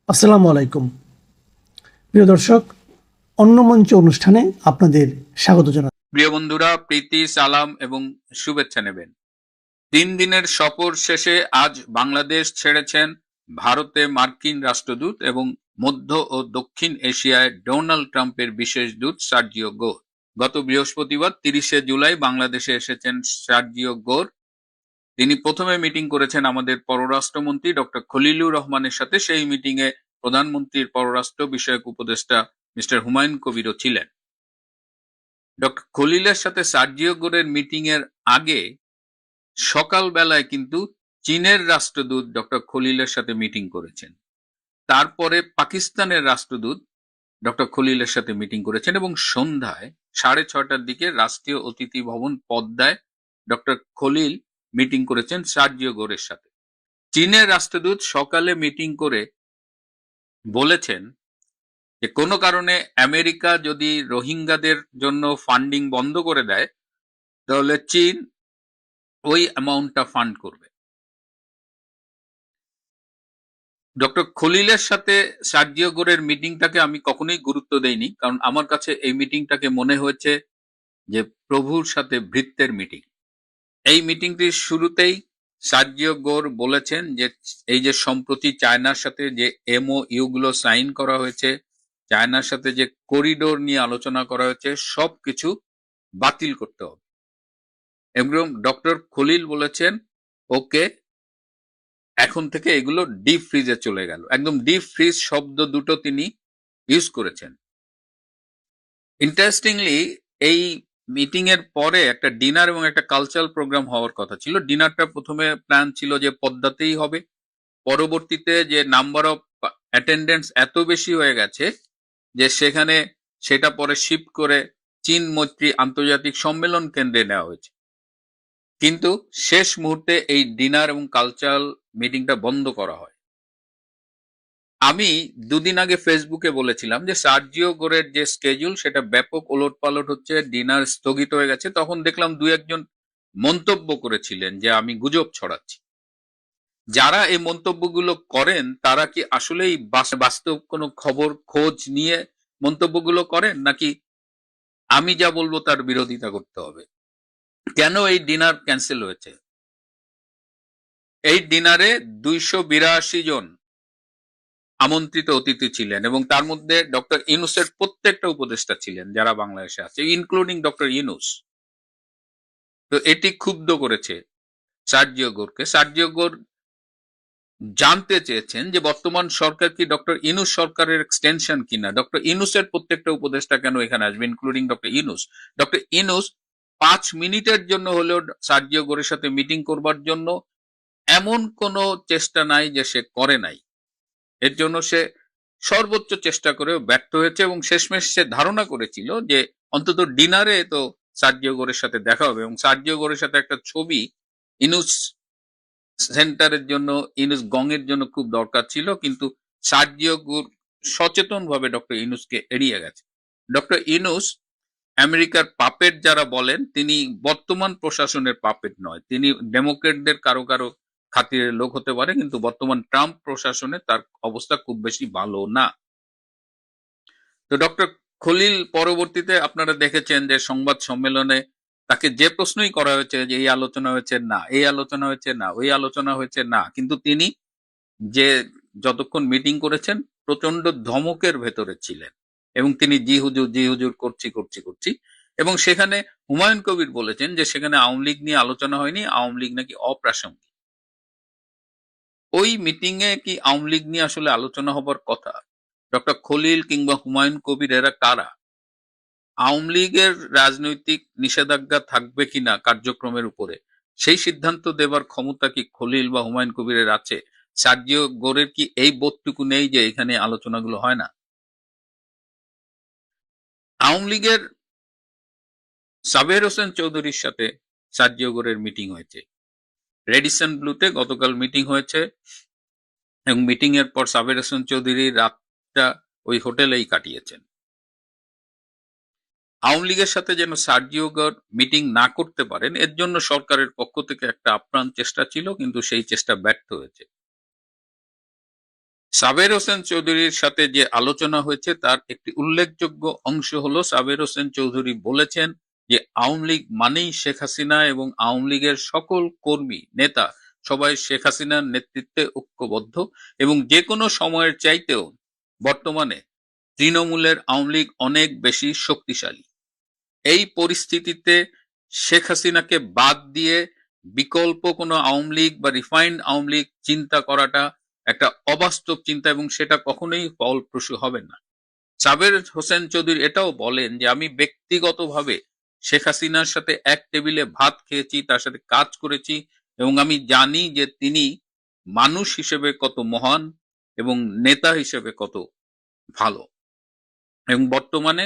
আসসালামু আলাইকুম প্রিয় দর্শক, অন্য মঞ্চ অনুষ্ঠানে আপনাদের স্বাগত জানাই। প্রিয় বন্ধুরা, প্রীতি, সালাম এবং শুভেচ্ছা নেবেন। 3 দিনের সফর শেষে আজ বাংলাদেশ ছেড়েছেন ভারতে মার্কিন রাষ্ট্রদূত এবং মধ্য ও দক্ষিণ এশিয়ায় ডোনাল্ড ট্রাম্পের বিশেষ দূত সার্জিও গোর। গত বৃহস্পতিবার 30শে জুলাই বাংলাদেশে এসেছেন সার্জিও গোর। তিনি প্রথমে মিটিং করেছেন আমাদের পররাষ্ট্রমন্ত্রী ডক্টর খলিলুর রহমানের সাথে। সেই মিটিংয়ে প্রধানমন্ত্রীর পররাষ্ট্র বিষয়ক উপদেষ্টা মিস্টার হুমায়ুন কবিরও ছিলেন। ডক্টর খলিলের সাথে সার্জিও গোরের মিটিং এর আগে সকালবেলায় কিন্তু চীনের রাষ্ট্রদূত ডক্টর খলিলের সাথে মিটিং করেছেন। তারপরে পাকিস্তানের রাষ্ট্রদূত ডক্টর খলিলের সাথে মিটিং করেছেন এবং সন্ধ্যায় 6:30টার দিকে রাষ্ট্রীয় অতিথি ভবন পদ্মায় ডক্টর খলিল মিটিং করেছেন সার্জিও গোরের সাথে। চীনের রাষ্ট্রদূত সকালে মিটিং করে বলেছেন যে কোনো কারণে আমেরিকা যদি রোহিঙ্গাদের জন্য ফান্ডিং বন্ধ করে দেয় তাহলে চীন ওই অ্যামাউন্টটা ফান্ড করবে। ডক্টর খলিলের সাথে সার্জিও গোরের মিটিংটাকে আমি কখনোই গুরুত্ব দেইনি, কারণ আমার কাছে এই মিটিংটাকে মনে হয়েছে যে প্রভুর সাথে ভৃত্যের মিটিং। এই মিটিংটির শুরুতেই সার্জিও গোর বলেছেন যে এই যে সম্প্রতি চায়নার সাথে যে এমওইউ গুলো সাইন করা হয়েছে, চায়নার সাথে যে করিডোর নিয়ে আলোচনা করা হয়েছে, সবকিছু বাতিল করতে হবে। এবং ডক্টর খলিল বলেছেন ওকে, এখন থেকে এগুলো ডিপ ফ্রিজে চলে গেল। একদম ডিপ ফ্রিজ শব্দ দুটো তিনি ইউজ করেছেন। ইন্টারেস্টিংলি এই মিটিং এর পরে একটা ডিনার এবং একটা কালচারাল প্রোগ্রাম হওয়ার কথা ছিল। ডিনারটা প্রথমে প্ল্যান ছিল যে পদ্মাতেই হবে। পরবর্তীতে যে নাম্বার অফ অ্যাটেন্ডেন্টস এত বেশি হয়ে গেছে যে সেখানে সেটা পরে শিফট করে চীন মৈত্রী আন্তর্জাতিক সম্মেলন কেন্দ্রে নেওয়া হয়েছে। কিন্তু শেষ মুহূর্তে এই ডিনার এবং কালচারাল মিটিংটা বন্ধ করা হয়। আমি দুদিন আগে ফেসবুকে বলেছিলাম যে সার্জিও গোরের যে স্কেজুল সেটা ব্যাপক ওলটপালট হচ্ছে, ডিনার স্থগিত হয়ে গেছে। তখন দেখলাম দু একজন মন্তব্য করেছিলেন যে আমি গুজব ছড়াচ্ছি। যারা এই মন্তব্যগুলো করেন তারা কি আসলেই বাস্তব কোনো খবর খোঁজ নিয়ে মন্তব্যগুলো করেন, নাকি আমি যা বলবো তার বিরোধিতা করতে হবে? কেন এই ডিনার ক্যান্সেল হয়েছে? এই ডিনারে 282 জন আমন্ত্রিত অতিথি ছিলেন এবং তার মধ্যে ডক্টর ইউনূসের প্রত্যেকটা উপদেষ্টা ছিলেন যারা বাংলাদেশে আছে, ইনক্লুডিং ডক্টর ইউনূস। তো এটি ক্ষুব্ধ করেছে সার্জিও গোরকে। সার্জিও গোর জানতে চেয়েছেন যে বর্তমান সরকার কি ডক্টর ইউনূস সরকারের এক্সটেনশন কিনা, ডক্টর ইউনূসের প্রত্যেকটা উপদেষ্টা কেন এখানে আসবে, including doctor Yunus. Doctor Yunus 5 মিনিটের জন্য হলেও সার্জিও গোরের সাথে মিটিং করবার জন্য এমন কোনো চেষ্টা নাই যে সে করে নাই। এর জন্য সে সর্বোচ্চ চেষ্টা করেও ব্যর্থ হয়েছে এবং শেষমেশ সে ধারণা করেছিল যে অন্তত ডিনারে তো সার্জিও গোরের সাথে দেখা হবে এবং সার্জিও গোরের সাথে একটা ছবি ইনুস সেন্টারের জন্য, ইনুস গং এর জন্য খুব দরকার ছিল। কিন্তু সার্জিও গোর সচেতন ভাবে ডক্টর ইনুসকে এড়িয়ে গেছে। ডক্টর ইনুস আমেরিকার পাপেট যারা বলেন, তিনি বর্তমান প্রশাসনের পাপেট নয়। তিনি ডেমোক্রেটদের কারো কারো খাতিরের লোক হতে পারে, কিন্তু বর্তমান ট্রাম্প প্রশাসনে তার অবস্থা খুব বেশি ভালো না। তো ডক্টর খলিল পরবর্তীতে আপনারা দেখেছেন যে সংবাদ সম্মেলনে তাকে যে প্রশ্নই করা হয়েছে যে এই আলোচনা হয়েছে না, এই আলোচনা হয়েছে না, ওই আলোচনা হয়েছে না, কিন্তু তিনি যে যতক্ষণ মিটিং করেছেন প্রচন্ড ধমকের ভেতরে ছিলেন এবং তিনি জি হুজুর জি হুজুর করছি করছি করছি। এবং সেখানে হুমায়ুন কবির বলেছেন যে সেখানে আওয়ামী লীগ নিয়ে আলোচনা হয়নি, আওয়ামী লীগ নাকি অপ্রাসঙ্গিক। ওই মিটিং এ কি আওয়ামী লীগ নিয়ে আসলে আলোচনা হবার কথা? ডক্টর খলিল কিংবা হুমায়ুন কবির এরা কারা? আওয়ামী লীগের রাজনৈতিক নিষেধাজ্ঞা থাকবে কিনা কার্যক্রমের উপরে সেই সিদ্ধান্ত দেবার ক্ষমতা কি খলিল বা হুমায়ুন কবিরের আছে? সার্জিও গোরের কি এই বোধটুকু নেই যে এখানে আলোচনাগুলো হয় না? আওয়ামী লীগের সাবের হোসেন চৌধুরীর সাথে সার্জিও গোরের মিটিং হয়েছে রেডিসন ব্লুতে, গতকাল মিটিং হয়েছে এবং মিটিং এর পর সাবের হোসেন চৌধুরী রাতটা ওই হোটেলেই কাটিয়েছেন। আওয়ামী লীগের সাথে যেন সার্জিও গোর মিটিং না করতে পারেন এর জন্য সরকারের পক্ষ থেকে একটা আপ্রাণ চেষ্টা ছিল, কিন্তু সেই চেষ্টা ব্যর্থ হয়েছে। সাবের হোসেন চৌধুরীর সাথে যে আলোচনা হয়েছে তার একটি উল্লেখযোগ্য অংশ হলো সাবের হোসেন চৌধুরী বলেছেন যে আওয়ামী লীগ মানেই শেখ হাসিনা এবং আওয়ামী লীগের সকল কর্মী নেতা সবাই শেখ হাসিনার নেতৃত্বে ঐক্যবদ্ধ এবং যে কোনো সময়ের চাইতেও বর্তমানে তৃণমূলের আওয়ামী লীগ অনেক বেশি শক্তিশালী। এই পরিস্থিতিতে শেখ হাসিনাকে বাদ দিয়ে বিকল্প কোনো আওয়ামী লীগ বা রিফাইন্ড আওয়ামী লীগ চিন্তা করাটা একটা অবাস্তব চিন্তা এবং সেটা কখনোই ফলপ্রসূ হবে না। সাবের হোসেন চৌধুরী এটাও বলেন যে আমি ব্যক্তিগতভাবে শেখ হাসিনার সাথে এক টেবিলে ভাত খেয়েছি, তার সাথে কাজ করেছি এবং আমি জানি যে তিনি মানুষ হিসেবে কত মহান এবং নেতা হিসেবে কত ভালো এবং বর্তমানে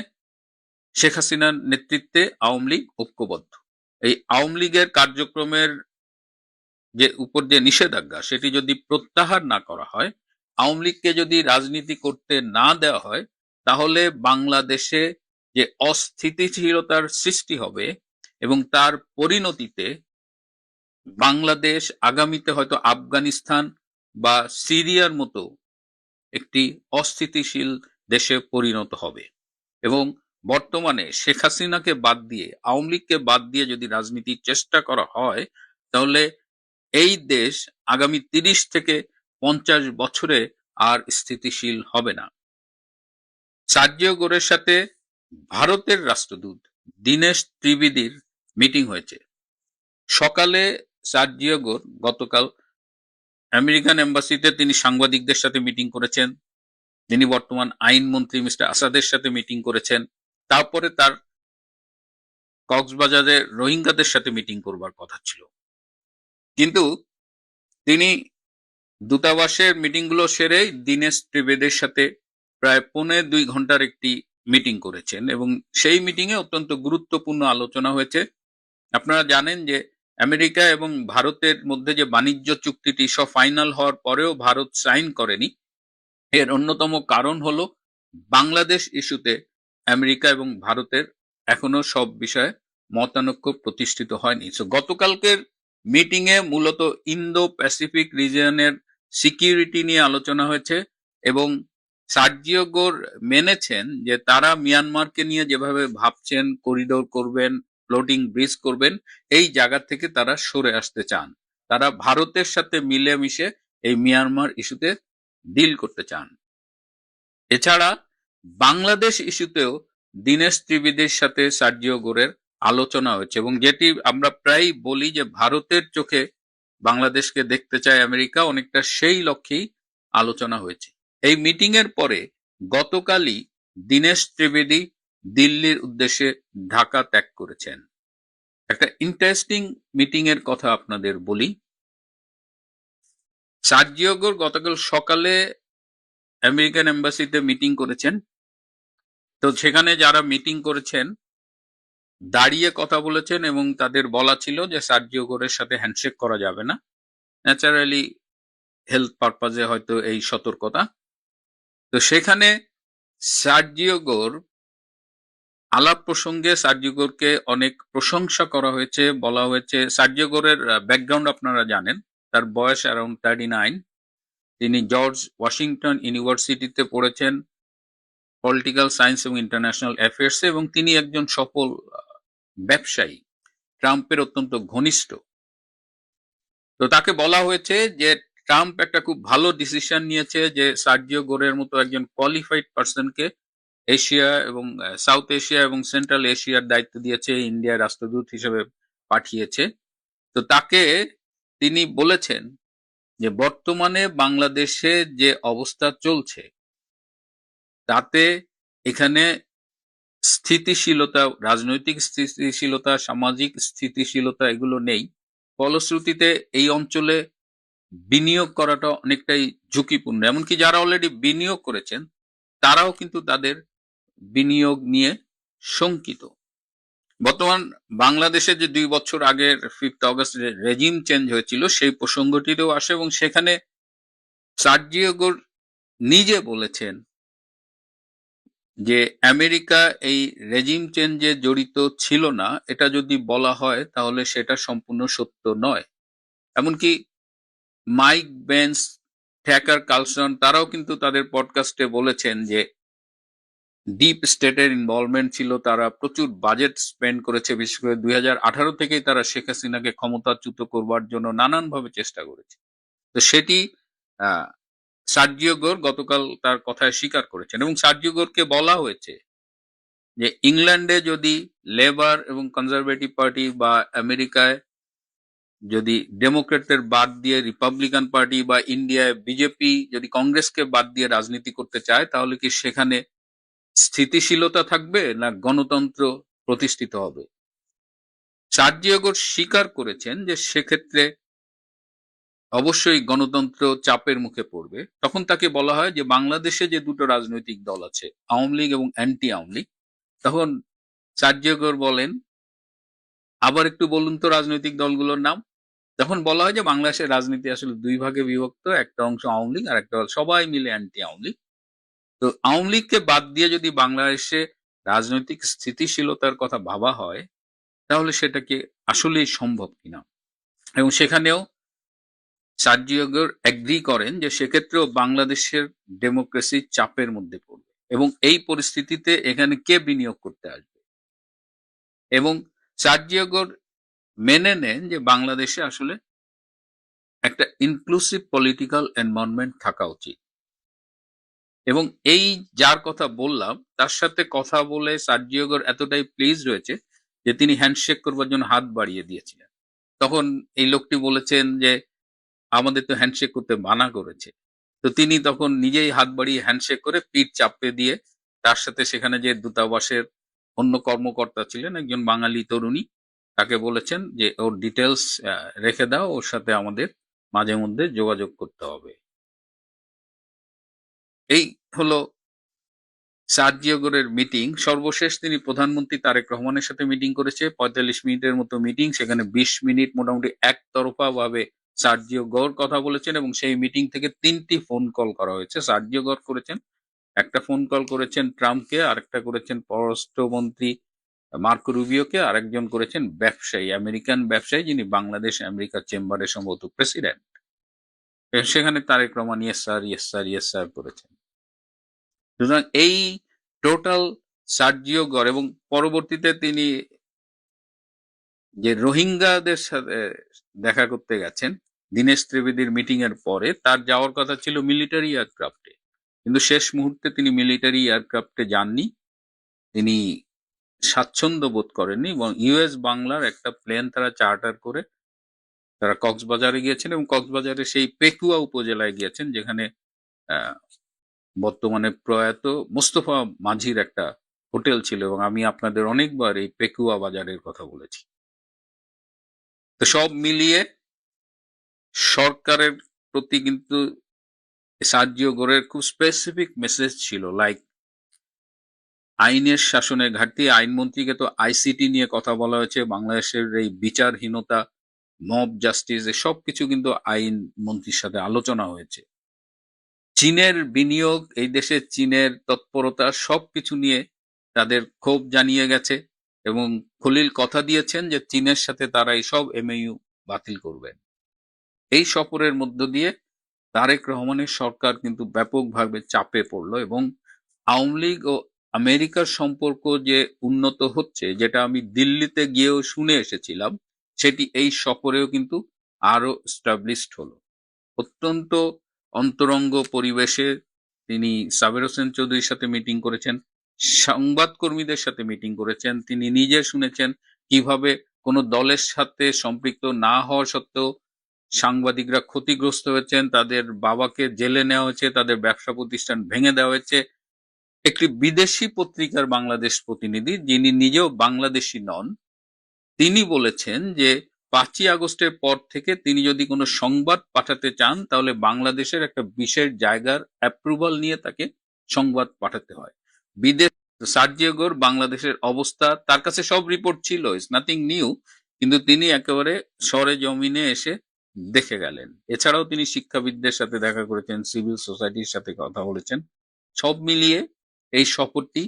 শেখ হাসিনার নেতৃত্বে আওয়ামী লীগ ঐক্যবদ্ধ। এই আওয়ামী লীগের কার্যক্রমের উপর যে নিষেধাজ্ঞা সেটি যদি প্রত্যাহার না করা হয়, আওয়ামী লীগকে যদি রাজনীতি করতে না দেওয়া হয়, তাহলে বাংলাদেশে যে অস্থিতিশীলতার সৃষ্টি হবে এবং তার পরিণতিতে বাংলাদেশ আগামীতে হয়তো আফগানিস্তান বা সিরিয়ার মতো একটি অস্থিতিশীল দেশে পরিণত হবে এবং বর্তমানে শেখ হাসিনাকে বাদ দিয়ে আওয়ামী লীগকে বাদ দিয়ে যদি রাজনীতির চেষ্টা করা হয়, তাহলে এই দেশ আগামী ৩০ থেকে ৫০ বছরে আর স্থিতিশীল হবে না। সার্জিও গোরের সাথে ভারতের রাষ্ট্রদূত দীনেশ ত্রিবেদীর মিটিং হয়েছে। সকালে সার্জিও গোর গতকাল আমেরিকান এম্বাসিতে তিনি সাংবাদিকদের সাথে মিটিং করেছেন। তিনি বর্তমান আইনমন্ত্রী মিস্টার আসাদের সাথে মিটিং করেছেন। তারপরে তার কক্সবাজারে রোহিঙ্গাদের সাথে মিটিং করবার কথা ছিল, কিন্তু তিনি দূতাবাসের মিটিংগুলো সেরে দীনেশ ত্রিবেদীর সাথে প্রায় ১.৫-২ ঘন্টার একটি মিটিং করেছেন এবং সেই মিটিংয়ে অত্যন্ত গুরুত্বপূর্ণ আলোচনা হয়েছে। আপনারা জানেন যে আমেরিকা এবং ভারতের মধ্যে যে বাণিজ্য চুক্তিটি সব ফাইনাল হওয়ার পরেও ভারত সাইন করেনি, এর অন্যতম কারণ হলো বাংলাদেশ ইস্যুতে আমেরিকা এবং ভারতের এখনো সব বিষয়ে মতানৈক্য প্রতিষ্ঠিত হয়নি। সো গতকালকের মিটিং এ মূলত ইন্দো প্যাসিফিক রিজিয়নের সিকিউরিটি নিয়ে আলোচনা হয়েছে এবং সার্জিও গোর মেনেছেন যে তারা মিয়ানমারকে নিয়ে যেভাবে ভাবছেন করিডোর করবেন, ফ্লোটিং ব্রিজ করবেন, এই জায়গা থেকে তারা সরে আসতে চান। তারা ভারতের সাথে মিলেমিশে এই মিয়ানমার ইস্যুতে ডিল করতে চান। এছাড়া বাংলাদেশ ইস্যুতেও দীনেশ ত্রিবেদীর সাথে সার্জিও গোরের আলোচনা হয়েছে এবং যেটি আমরা প্রায় বলি যে ভারতের চোখে বাংলাদেশকে দেখতে চায় আমেরিকা, অনেকটা সেই লক্ষ্যেই আলোচনা হয়েছে। এই মিটিং এর পরে গতকালই দীনেশ ত্রিবেদী দিল্লির উদ্দেশ্যে ঢাকা ত্যাগ করেছেন। একটা ইন্টারেস্টিং মিটিং এর কথা আপনাদের বলি। সার্জিও গোর গতকাল সকালে আমেরিকান এম্বাসিতে মিটিং করেছেন। তো সেখানে যারা মিটিং করেছেন দাঁড়িয়ে কথা বলেছেন এবং তাদের বলা ছিল যে সার্জিও গোরের সাথে হ্যান্ডশেক করা যাবে না। ন্যাচারালি হেলথ পারপাজে হয়তো এই সতর্কতা। তো সেখানে সার্জিও গোর আলাপ প্রসঙ্গে সার্জিও গোরকে অনেক প্রশংসা করা হয়েছে, বলা হয়েছে। সার্জিও গোরের ব্যাকগ্রাউন্ড আপনারা জানেন, তার বয়স অ্যারাউন্ড 39। তিনি জর্জ ওয়াশিংটন ইউনিভার্সিটিতে পড়েছেন পলিটিক্যাল সায়েন্স এবং ইন্টারন্যাশনাল অ্যাফেয়ার্সে এবং তিনি একজন সফল ব্যবসায়ী, ট্রাম্পের অত্যন্ত ঘনিষ্ঠ। তো তাকে বলা হয়েছে যে ট্রাম্প একটা খুব ভালো ডিসিশন নিয়েছে যে সার্জিও গোরের মতো একজন কোয়ালিফাইড পার্সনকে এশিয়া এবং সাউথ এশিয়া এবং সেন্ট্রাল এশিয়ার দায়িত্ব দিয়েছে, ইন্ডিয়ার রাষ্ট্রদূত হিসেবে পাঠিয়েছে। তো তাকে তিনি বলেছেন যে বর্তমানে বাংলাদেশে যে অবস্থা চলছে তাতে এখানে স্থিতিশীলতা, রাজনৈতিক স্থিতিশীলতা, সামাজিক স্থিতিশীলতা এগুলো নেই। ফলশ্রুতিতে এই অঞ্চলে বিনিয়োগ করাটা অনেকটাই ঝুঁকিপূর্ণ। এমনকি যারা অলরেডি বিনিয়োগ করেছেন তারাও কিন্তু তাদের বিনিয়োগ নিয়ে শঙ্কিত। বর্তমান বাংলাদেশে যে ২ বছর আগের 5th অগস্ট রেজিম চেঞ্জ হয়েছিল সেই প্রসঙ্গটিতেও আসে এবং সেখানে সার্জিও গোর নিজে বলেছেন যে আমেরিকা এই রেজিম চেঞ্জে জড়িত ছিল না, এটা যদি বলা হয় তাহলে সেটা সম্পূর্ণ সত্য নয়। এমনকি মাইক বেন্স ট্যাকার কালসন তারাও কিন্তু তাদের পডকাস্টে বলেছেন যে ডিপ স্টেটের ইনভলভমেন্ট ছিল, তারা প্রচুর বাজেট স্পেন্ড করেছে, বিশেষ করে 2018 থেকেই তারা শেখ হাসিনাকে ক্ষমতাচ্যুত করবার জন্য নানানভাবে চেষ্টা করেছে। তো সেটি আহ, সার্জিও গোর গতকাল তার কথায় স্বীকার করেছেন, এবং সার্জিও গোরকে বলা হয়েছে যে ইংল্যান্ডে যদি লেবার এবং কনজারভেটিভ পার্টি বা আমেরিকায় যদি ডেমোক্রেটদের বাদ দিয়ে রিপাবলিকান পার্টি বা ইন্ডিয়ায় বিজেপি যদি কংগ্রেসকে বাদ দিয়ে রাজনীতি করতে চায়, তাহলে কি সেখানে স্থিতিশীলতা থাকবে না গণতন্ত্র প্রতিষ্ঠিত হবে? সার্জিও গোর স্বীকার করেছেন যে সেক্ষেত্রে অবশ্যই গণতন্ত্র চাপের মুখে পড়বে। তখন তাকে বলা হয় যে বাংলাদেশে যে দুটো রাজনৈতিক দল আছে, আওয়ামী লীগ এবং অ্যান্টি আওয়ামী লীগ, তখন সার্জিও গোর বলেন, আবার একটু বলুন তো রাজনৈতিক দলগুলোর নাম। তখন বলা হয় যে বাংলাদেশের রাজনীতি আসলে দুই ভাগে বিভক্ত, একটা অংশ আওয়ামী লীগ আর একটা সবাই মিলে অ্যান্টি আওয়ামী লীগ। তো আওয়ামী লীগকে বাদ দিয়ে যদি বাংলাদেশে রাজনৈতিক স্থিতিশীলতার কথা ভাবা হয়, তাহলে সেটা কি আসলেই সম্ভব কিনা। এবং সেখানেও সার্জিও গোর এগ্রি করেন যে সেক্ষেত্রেও বাংলাদেশের ডেমোক্রেসি চাপের মধ্যে পড়বে, এবং এই পরিস্থিতিতে এখানে কে বিনিয়োগ করতে আসবে। এবং সার্জিও গোর মেনে নেন যে বাংলাদেশে আসলে একটা ইনক্লুসিভ পলিটিক্যাল এনভায়রনমেন্ট থাকা উচিত। এবং এই যার কথা বললাম তার সাথে কথা বলে সার্জিও গোর এতটাই প্লিজ রয়েছে যে তিনি হ্যান্ডশেক করবার জন্য হাত বাড়িয়ে দিয়েছিলেন। তখন এই লোকটি বলেছেন যে আমাদের তো হ্যান্ডশেক করতে মানা করেছে। তো তিনি তখন নিজেই হাত বাড়িয়ে হ্যান্ডশেক করে পিঠ চাপড়ে দিয়ে তার সাথে সেখানে যে দূতাবাসের অন্য কর্মকর্তা ছিলেন, একজন বাঙালি তরুণী, তাকে বলেছেন যে ওর ডিটেলস রেখে দাও, ওর সাথে আমাদের মাঝে মধ্যে যোগাযোগ করতে হবে। এই হলো সার্জিও গোরের মিটিং। সর্বশেষ তিনি প্রধানমন্ত্রী তারেক রহমানের সাথে মিটিং করেছে, 45 মিনিটের মতো মিটিং। সেখানে 20 মিনিট মোটামুটি একতরফা ভাবে সার্জিও গোর কথা বলেছেন, এবং সেই মিটিং থেকে 3টি ফোন কল করা হয়েছে। সার্জিও গোর করেছেন, একটা ফোন কল করেছেন ট্রাম্পকে, আরেকটা করেছেন পররাষ্ট্রমন্ত্রী মার্কো রুবিওকে, আরেকজন করেছেন ব্যবসায়ী, আমেরিকান ব্যবসায়ী, যিনি বাংলাদেশ আমেরিকা চেম্বারের সম্ভবত প্রেসিডেন্ট। সেখানে Tarique Rahman yes sir, yes sir, yes sir করেছেন। সুতরাং এই টোটাল সার্জিও গর, এবং পরবর্তীতে তিনি যে রোহিঙ্গাদের সাথে দেখা করতে গেছেন দীনেশ ত্রিবেদীর মিটিং এর পরে, তার যাওয়ার কথা ছিল মিলিটারি এয়ারক্রাফটে, কিন্তু শেষ মুহূর্তে তিনি মিলিটারি এয়ারক্রাফটে যাননি। তিনি স্বাচ্ছন্দ্য বোধ করেননি, এবং ইউএস বাংলার একটা প্লেন তারা চার্টার করে তারা কক্সবাজারে গিয়েছেন, এবং কক্সবাজারে সেই পেকুয়া উপজেলায় গিয়েছেন, যেখানে আহ, বর্তমানে প্রয়াত মোস্তফা মাঝির একটা হোটেল ছিল, এবং আমি আপনাদের অনেকবার এই পেকুয়া বাজারের কথা বলেছি। তো সব মিলিয়ে সরকারের প্রতি কিন্তু সার্জিও গোরের খুব স্পেসিফিক মেসেজ ছিল, লাইক আইনের শাসনের ঘাটতি। আইনমন্ত্রীকে তো আইসিটি নিয়ে কথা বলা হয়েছে, বাংলাদেশের এই বিচারহীনতা, মব জাস্টিস, সব কিছু কিন্তু আইন মন্ত্রীর সাথে আলোচনা হয়েছে। চীনের বিনিয়োগ, এই দেশে চীনের তৎপরতা, সবকিছু নিয়ে তাদের ক্ষোভ জানিয়ে গেছে, এবং খলিল কথা দিয়েছেন যে চীনের সাথে তারা এই সব এমএইউ বাতিল করবেন। এই সফরের মধ্য দিয়ে তারেক রহমানের সরকার কিন্তু ব্যাপকভাবে চাপে পড়লো, এবং আওয়ামী লীগ ও আমেরিকার সম্পর্ক যে উন্নত হচ্ছে, যেটা আমি দিল্লিতে গিয়েও শুনে এসেছিলাম, সেটি এই সফরেও কিন্তু আরো স্টাবলিশড হলো। অত্যন্ত অন্তরঙ্গ পরিবেশে তিনি সাবের হোসেন চৌধুরীর সাথে মিটিং করেছেন, সংবাদকর্মীদের সাথে মিটিং করেছেন। তিনি নিজে শুনেছেন কিভাবে কোনো দলের সাথে সম্পৃক্ত না হওয়া সত্ত্বেও সাংবাদিকরা ক্ষতিগ্রস্ত হয়েছেন, তাদের বাবাকে জেলে নেওয়া হয়েছে, তাদের ব্যবসা প্রতিষ্ঠান ভেঙে দেওয়া হয়েছে। একটি বিদেশি পত্রিকার বাংলাদেশ প্রতিনিধি, যিনি নিজেও বাংলাদেশি নন, তিনি বলেছেন যে 5ই আগস্টের পর থেকে তিনি যদি কোনো সংবাদ পাঠাতে চান, তাহলে বাংলাদেশের একটা বিশেষ জায়গার অ্যাপ্রুভাল নিয়ে তাকে সংবাদ পাঠাতে হয়। বিদেশ সার্জিও গোর বাংলাদেশের অবস্থা, তার কাছে সব রিপোর্ট ছিল, ইটস নাথিং নিউ, কিন্তু তিনি একেবারে সরে জমিনে এসে দেখে গেলেন। এছাড়াও তিনি শিক্ষাবিদদের সাথে দেখা করেছেন, সিভিল সোসাইটির সাথে কথা বলেছেন। সব মিলিয়ে এই সফরটি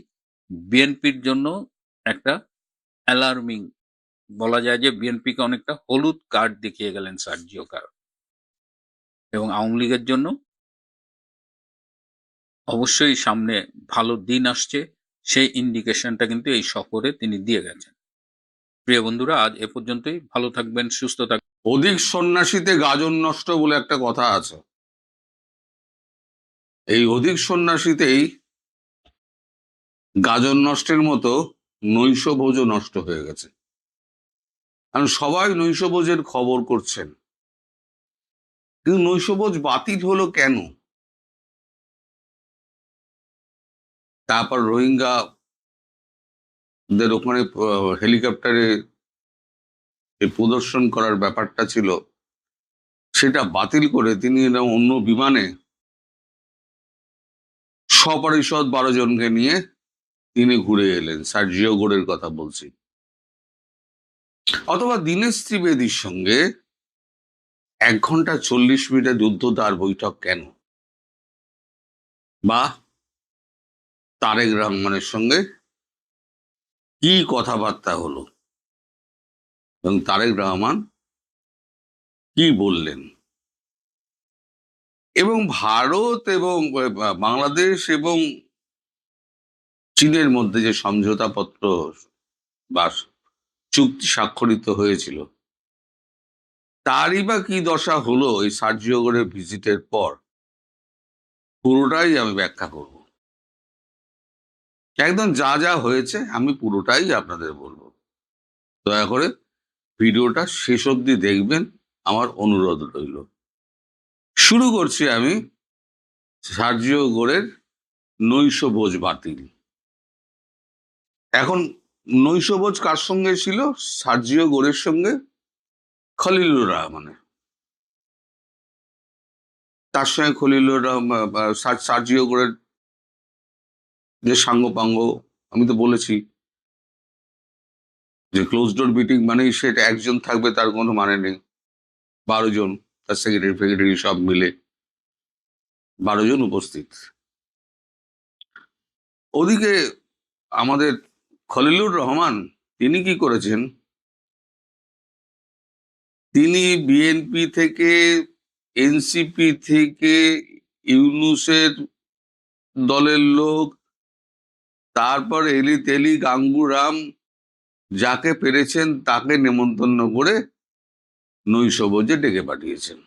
বিএনপির জন্য একটা অ্যালার্মিং, বলা যায় যে বিএনপিকে অনেকটা হলুদ কার্ড দেখিয়ে গেলেন সার্জিও কার, এবং আওয়ামী লীগের জন্য অবশ্যই সামনে ভালো দিন আসছে, সেই ইন্ডিকেশনটা কিন্তু এই সফরে তিনি দিয়ে গেছেন। প্রিয় বন্ধুরা, আজ এ পর্যন্তই। ভালো থাকবেন, সুস্থ থাকবেন। অধিক সন্ন্যাসীতে গাজন নষ্ট বলে একটা কথা আছে। এই অধিক সন্ন্যাসীতেই গাজন নষ্টের মতো নৈশভোজও নষ্ট হয়ে গেছে। কারণ সবাই নৈশভোজের খবর করছেন, কিন্তু নৈশভোজ বাতিল হলো কেন? তারপর রোহিঙ্গাদের ওখানে হেলিকপ্টারে যে প্রদর্শন করার ব্যাপারটা ছিল, সেটা বাতিল করে তিনি অন্য বিমানে সপরিষদ 12 জনকে নিয়ে তিনি ঘুরে এলেন। সার্জিও গোরের কথা বলছি। অথবা দীনেশ ত্রিবেদীর সঙ্গে 1 ঘন্টা 40 মিনিটের যুদ্ধদার বৈঠক কেন? বা তারেক রহমানের সঙ্গে কি কথাবার্তা হলো এবং তারেক রহমান কি বললেন? এবং ভারত এবং বাংলাদেশ এবং চীনের মধ্যে যে সমঝোতাপত্র বা চুক্তি স্বাক্ষরিত হয়েছিল, তারই বা কি দশা হলো এই সার্জিও গোরের ভিজিটের পর, পুরোটাই আমি ব্যাখ্যা করব। একদম যা যা হয়েছে আমি পুরোটাই আপনাদের বলবো। দয়া করে ভিডিওটা শেষ অবধি দেখবেন, আমার অনুরোধ রইল। শুরু করছি আমি সার্জিও গোরের নৈশভোজ বাতিল। এখন নৈশভোজ কার সঙ্গে ছিল? সার্জিও গোরের সঙ্গে খলিলুর রহমানের। তার সঙ্গে খলিলুর রহমান সার্জিও গোরের যে সাঙ্গপাঙ্গ, আমি তো বলেছি যে ক্লোজ ডোর মিটিং মানেই সেটা একজন থাকবে তার কোনো মানে নেই। 12 জন, তার সেক্রেটারি ফেক্রেটারি সব মিলে 12 জন উপস্থিত। ওদিকে আমাদের খলিলুর রহমান তিনি কি করেছেন? তিনি বিএনপি থেকে, এনসিপি থেকে, ইউনূসের দলের লোক, তারপর এলি তেলি গাঙ্গুরাম, যাকে পেরেছেন তাকে নেমন্তন্ন করে নৈশভোজে ডেকে পাঠিয়েছেন।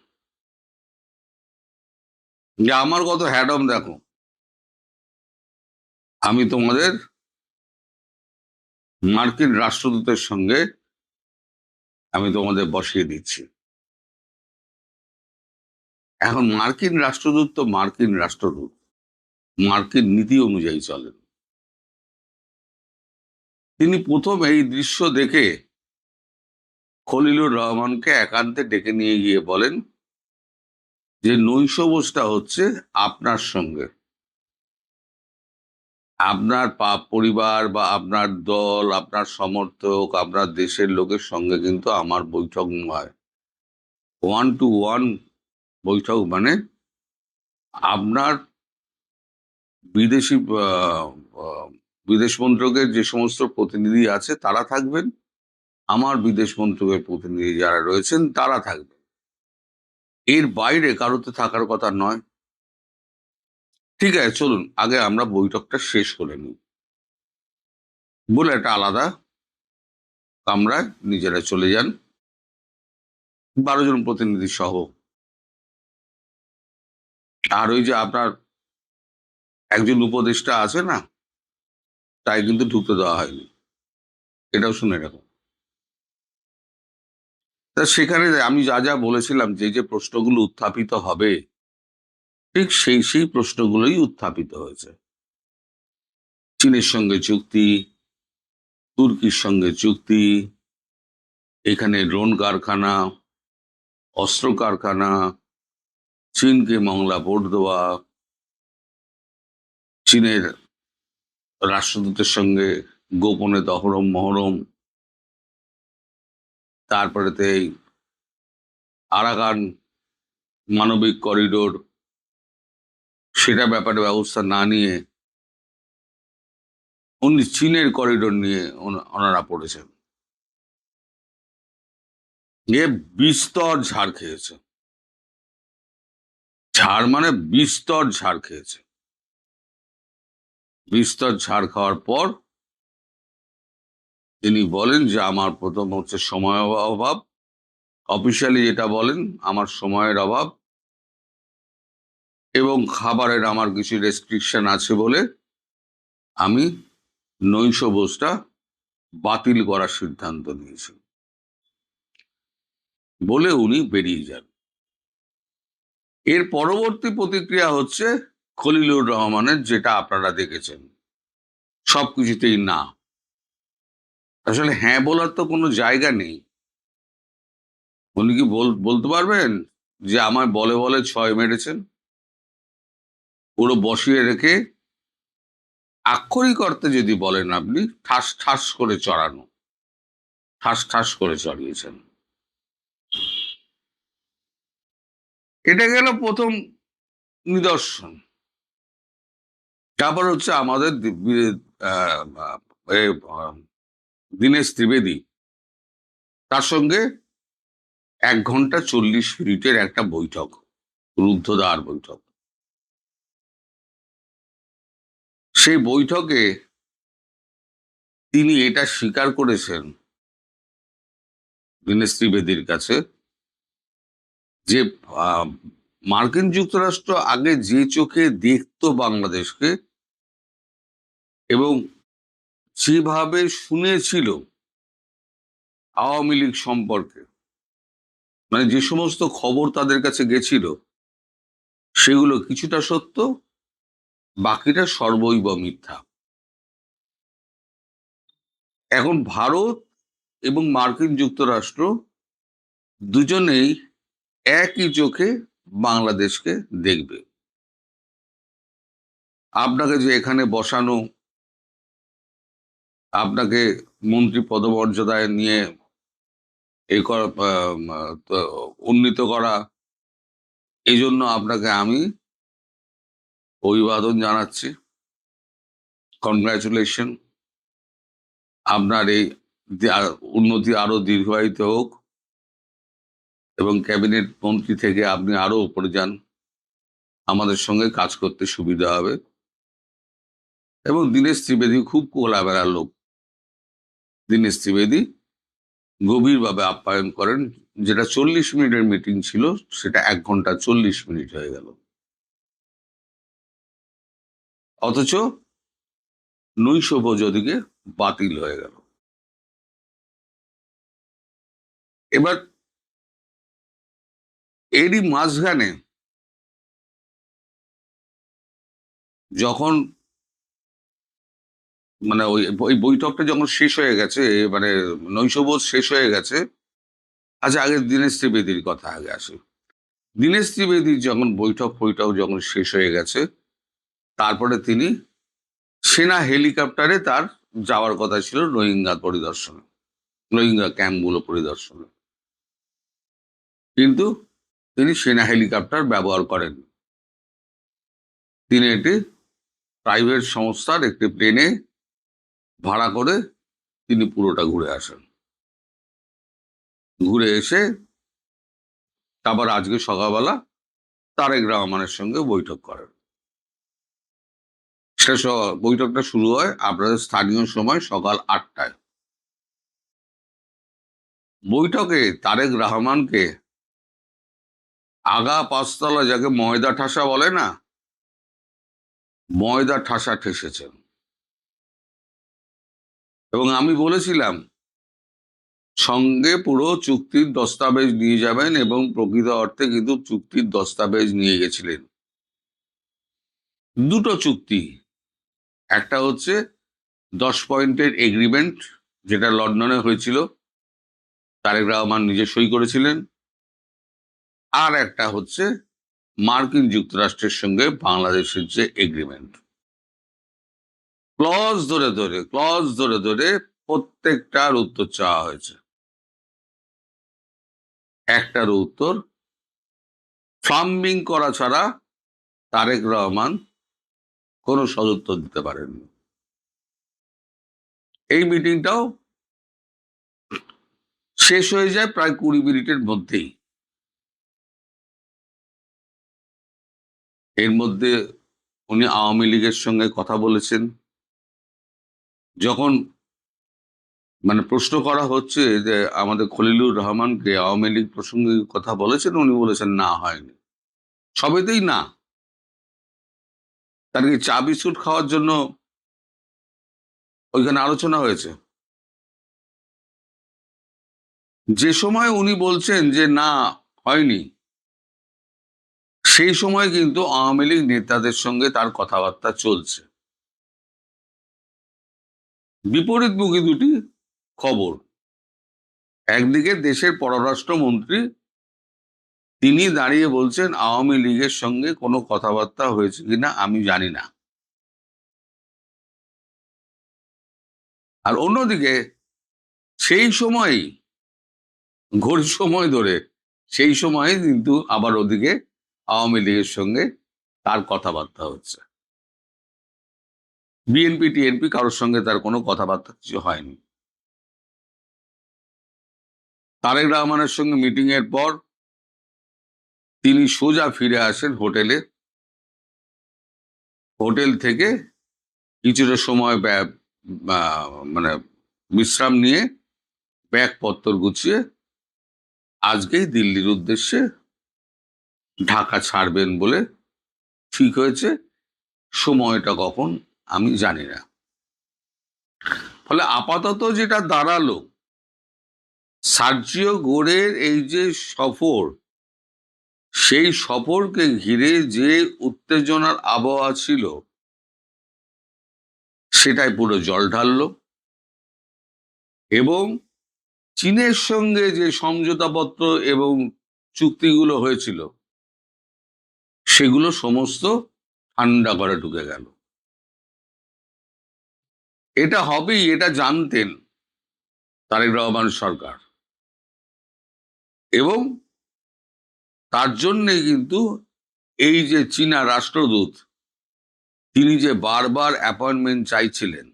যে আমার কত হ্যাডম দেখো, আমি তোমাদের মার্কিন রাষ্ট্রদূতের সঙ্গে আমি তোমাদের বসিয়ে দিচ্ছি। এখন মার্কিন রাষ্ট্রদূত তো মার্কিন রাষ্ট্রদূত, মার্কিন নীতি অনুযায়ী চলেন। তিনি প্রথম এই দৃশ্য দেখে খলিলুর রহমানকে একান্তে ডেকে নিয়ে গিয়ে বলেন যে নৈশভোজটা হচ্ছে আপনার সঙ্গে, আপনার পরিবার বা আপনার দল, আপনার সমর্থক, আপনার দেশের লোকের সঙ্গে কিন্তু আমার বৈঠক নয়। 1 to 1 বৈঠক মানে আপনার বিদেশি বিদেশ মন্ত্রকের যে সমস্ত প্রতিনিধি আছে তারা থাকবেন, আমার বিদেশ মন্ত্রকের প্রতিনিধি যারা রয়েছেন তারা থাকবেন। এর বাইরে কারোতে থাকার কথা নয়। ঠিক আছে, চলুন আগে আমরা বৈঠকটা শেষ করে নিই বলে একটা আলাদা কামরায় নিজেরা চলে যান 12 জন প্রতিনিধি সহ। আর ওই যে আপনার একজন উপদেষ্টা আছে না, তাই কিন্তু ঢুকতে দেওয়া হয়নি, এটাও শুনে রাখুন। তা সেখানে আমি যা যা বলেছিলাম, যে যে প্রশ্নগুলো উত্থাপিত হবে, ঠিক সেই প্রশ্নগুলোই উত্থাপিত হয়েছে। চীনের সঙ্গে চুক্তি, তুর্কির সঙ্গে চুক্তি, এখানে ড্রোন কারখানা, অস্ত্র কারখানা, চীনকে মংলা ভোট দেওয়া, চীনের রাষ্ট্রদূতের সঙ্গে গোপনে দহরম মহরম, তারপরেতে এই আরাকান মানবিক করিডোর, সেটা ব্যাপারে ব্যবস্থা না নিয়ে উনি চীনের করিডোর নিয়ে ওনারা পড়েছেন। এ বিস্তর ঝাড় খেয়েছে। ঝাড় মানে বিস্তর ঝাড় খেয়েছে। বিস্তর ঝাড় খাওয়ার পর তিনি বলেন যে আমার প্রথম হচ্ছে সময় অভাব, অফিসিয়ালি যেটা বলেন আমার সময়ের অভাব এবং খাবারের আমার কিছু রেস্ট্রিকশন আছে বলে আমি নৈশ ভোজটা বাতিল করার সিদ্ধান্ত নিয়েছি বলে উনি বেরিয়ে যান। এর পরবর্তী প্রতিক্রিয়া হচ্ছে খলিলুর রহমানের, যেটা আপনারা দেখেছেন, সবকিছুতেই না। আসলে হ্যাঁ বলার তো কোনো জায়গা নেই। উনি কি বলতে পারবেন যে আমার বলে বলে 6 মেরেছেন? পুরো বসিয়ে রেখে আক্ষরিক অর্থে যদি বলেন আপনি, ঠাস ঠাস করে চড়ানো, ঠাস ঠাস করে চড়িয়েছেন। এটা গেল প্রথম নিদর্শন। তারপর হচ্ছে আমাদের আহ, এ, আহ, দীনেশ ত্রিবেদী, তার সঙ্গে 1 ঘন্টা 40 মিনিটের একটা বৈঠক, রুদ্ধদ্বার বৈঠক। সেই বৈঠকে তিনি এটা স্বীকার করেছেন দীনেশ ত্রিবেদীর কাছে যে আহ, মার্কিন যুক্তরাষ্ট্র আগে যে চোখে দেখতো বাংলাদেশকে এবং যেভাবে শুনেছিল আওয়ামী লীগ সম্পর্কে, মানে যে সমস্ত খবর তাদের কাছে গেছিল সেগুলো কিছুটা সত্য, বাকিটা সর্বৈব মিথ্যা। এখন ভারত এবং মার্কিন যুক্তরাষ্ট্র দুজনেই একই চোখে বাংলাদেশকে দেখবে। আপনাকে যে এখানে বসানো, আপনাকে মন্ত্রী পদমর্যাদায় নিয়ে এই উন্নীত করা, এই জন্য আপনাকে আমি অভিবাদন জানাচ্ছি, কনগ্রাচুলেশন। আপনার এই উন্নতি আরো দীর্ঘায়িত হোক এবং ক্যাবিনেট মন্ত্রী থেকে আপনি আরো উপরে যান, আমাদের সঙ্গে কাজ করতে সুবিধা হবে। এবং দীনেশ ত্রিবেদী খুব কোলাবেলা লোক। দীনেশ ত্রিবেদী গভীরভাবে আপ্যায়ন করেন। যেটা 40 মিনিটের মিটিং ছিল সেটা 1 ঘন্টা 40 মিনিট হয়ে গেল, অথচ নৈশভোজ ওদিকে বাতিল হয়ে গেল। এবার এরই মাঝখানে যখন মানে ওই ওই বৈঠকটা যখন শেষ হয়ে গেছে, মানে নৈশভোজ শেষ হয়ে গেছে, আচ্ছা আগে দীনেশ ত্রিবেদীর কথা আগে আসে। দীনেশ ত্রিবেদীর যখন বৈঠক যখন শেষ হয়ে গেছে, তারপরে তিনি সেনা হেলিকপ্টারে তার যাওয়ার কথা ছিল রোহিঙ্গা পরিদর্শনে, রোহিঙ্গা ক্যাম্পগুলো পরিদর্শনে, কিন্তু তিনি সেনা হেলিকপ্টার ব্যবহার করেন। তিনি একটি প্রাইভেট সংস্থার একটি প্লেনে ভাড়া করে তিনি পুরোটা ঘুরে আসেন। ঘুরে এসে তারপর আজকে সকালবেলা তারেক রহমানের সঙ্গে বৈঠক করেন। বৈঠকটা শুরু হয় আপনাদের স্থানীয় সময় সকাল 8টায়। বৈঠকে তারেক রহমানকে আগা পাঁচতলা, যাকে ময়দা ঠাসা বলে না, ময়দা ঠাসা ঠেসেছেন। এবং আমি বলেছিলাম সঙ্গে পুরো চুক্তির দস্তাবেজ নিয়ে যাবেন, এবং প্রকৃত অর্থে কিন্তু চুক্তির দস্তাবেজ নিয়ে গেছিলেন। 2টো চুক্তি, একটা হচ্ছে 10 পয়েন্টের এগ্রিমেন্ট যেটা লন্ডনে হয়েছিল, তারেক রহমান নিজে সই করেছিলেন, আর একটা হচ্ছে মার্কিন যুক্তরাষ্ট্রের সঙ্গে বাংলাদেশের যে এগ্রিমেন্ট। ক্লজ ধরে ধরে প্রত্যেকটার উত্তর চাওয়া হয়েছে। একটার উত্তর ফ্লাম্বিং করা ছাড়া তারেক রহমান কোনো সদুত্তর দিতে পারেননি। এই মিটিংটাও শেষ হয়ে যায় প্রায় 20 মিনিটের মধ্যেই। এর মধ্যে উনি আওয়ামী লীগের সঙ্গে কথা বলেছেন। যখন মানে প্রশ্ন করা হচ্ছে যে আমাদের খলিলুর রহমানকে আওয়ামী লীগ প্রসঙ্গে কথা বলেছেন, উনি বলেছেন না, হয়নি। সবেতেই না। তার কি চা বিস্কুট খাওয়ার জন্য ওইখানে আলোচনা হয়েছে? যে সময় উনি বলছেন যে না, হয়নি, সেই সময় কিন্তু আওয়ামী লীগ নেতাদের সঙ্গে তার কথাবার্তা চলছে। বিপরীতমুখী দুটি খবর। একদিকে দেশের পররাষ্ট্রমন্ত্রী তিনি দাঁড়িয়ে বলছেন আওয়ামী লীগের সঙ্গে কোনো কথাবার্তা হয়েছে কিনা আমি জানি না। আর অন্যদিকে সেই সময়ই, ঘড়ি সময় ধরে সেই সময়ে কিন্তু আবার ওদিকে আওয়ামী লীগের সঙ্গে তার কথাবার্তা হচ্ছে। বিএনপি টিএনপি কারোর সঙ্গে তার কোনো কথাবার্তা কিছু হয়নি। তারেক রহমানের সঙ্গে মিটিং এর পর তিনি সোজা ফিরে আসেন হোটেলে। হোটেল থেকে কিছুটা সময় মানে বিশ্রাম নিয়ে ব্যাগপত্র গুছিয়ে আজকেই দিল্লির উদ্দেশ্যে ঢাকা ছাড়বেন বলে ঠিক হয়েছে। সময়টা কখন আমি জানি না। ফলে আপাতত যেটা দাঁড়ালো, সার্জিও গোরের এই যে সফর, সেই সফরকে ঘিরে যে উত্তেজনার আবহাওয়া ছিল সেটাই পুরো জল ঢাললো। এবং চীনের সঙ্গে যে সমঝোতাপত্র এবং চুক্তিগুলো হয়েছিল সেগুলো সমস্ত ঠান্ডা করে ঢুকে গেল। এটা হবেই, এটা জানতেন তারেক রহমান সরকার, এবং তার জন্যে কিন্তু এই যে চীনা রাষ্ট্রদূত তিনি যে বারবার অ্যাপয়েন্টমেন্ট চাইছিলেন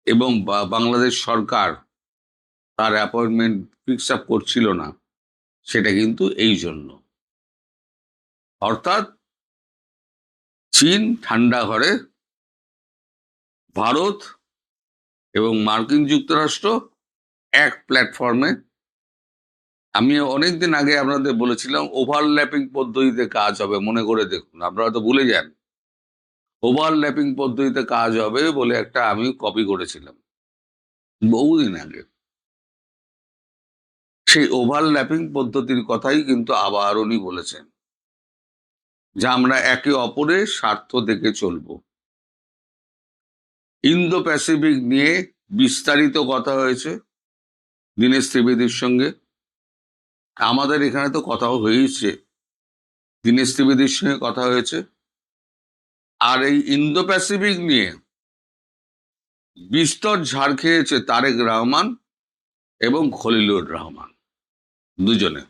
এবং বাংলাদেশ সরকার তার অ্যাপয়েন্টমেন্ট ফিক্স আপ করছিল না, সেটা কিন্তু এই জন্য। অর্থাৎ চীন ঠান্ডা ঘরে, ভারত এবং মার্কিন যুক্তরাষ্ট্র এক প্ল্যাটফর্মে। আমি অনেকদিন আগে আপনাদের বলেছিলাম ওভারল্যাপিং পদ্ধতিতে কাজ হবে, মনে করে দেখুন, আপনারা তো ভুলে যান। ওভারল্যাপিং পদ্ধতিতে কাজ হবে বলে একটা আমি কপি করেছিলাম বহুদিন আগে। সেই ওভারল্যাপিং পদ্ধতির কথাই কিন্তু আবার উনি বলেছেন যে আমরা একে অপরের স্বার্থ দেখে চলব। ইন্দো প্যাসিফিক নিয়ে বিস্তারিত কথা হয়েছে দীনেশ ত্রিবেদীর সঙ্গে। আমাদের এখানে তো কথাও হয়েছে, দীনেশ ত্রিবেদীর সঙ্গে কথা হয়েছে। আর এই ইন্দো প্যাসিফিক নিয়ে বিস্তর ঝাড় খেয়েছে তারেক রহমান এবং খলিলুর রহমান দুজনে।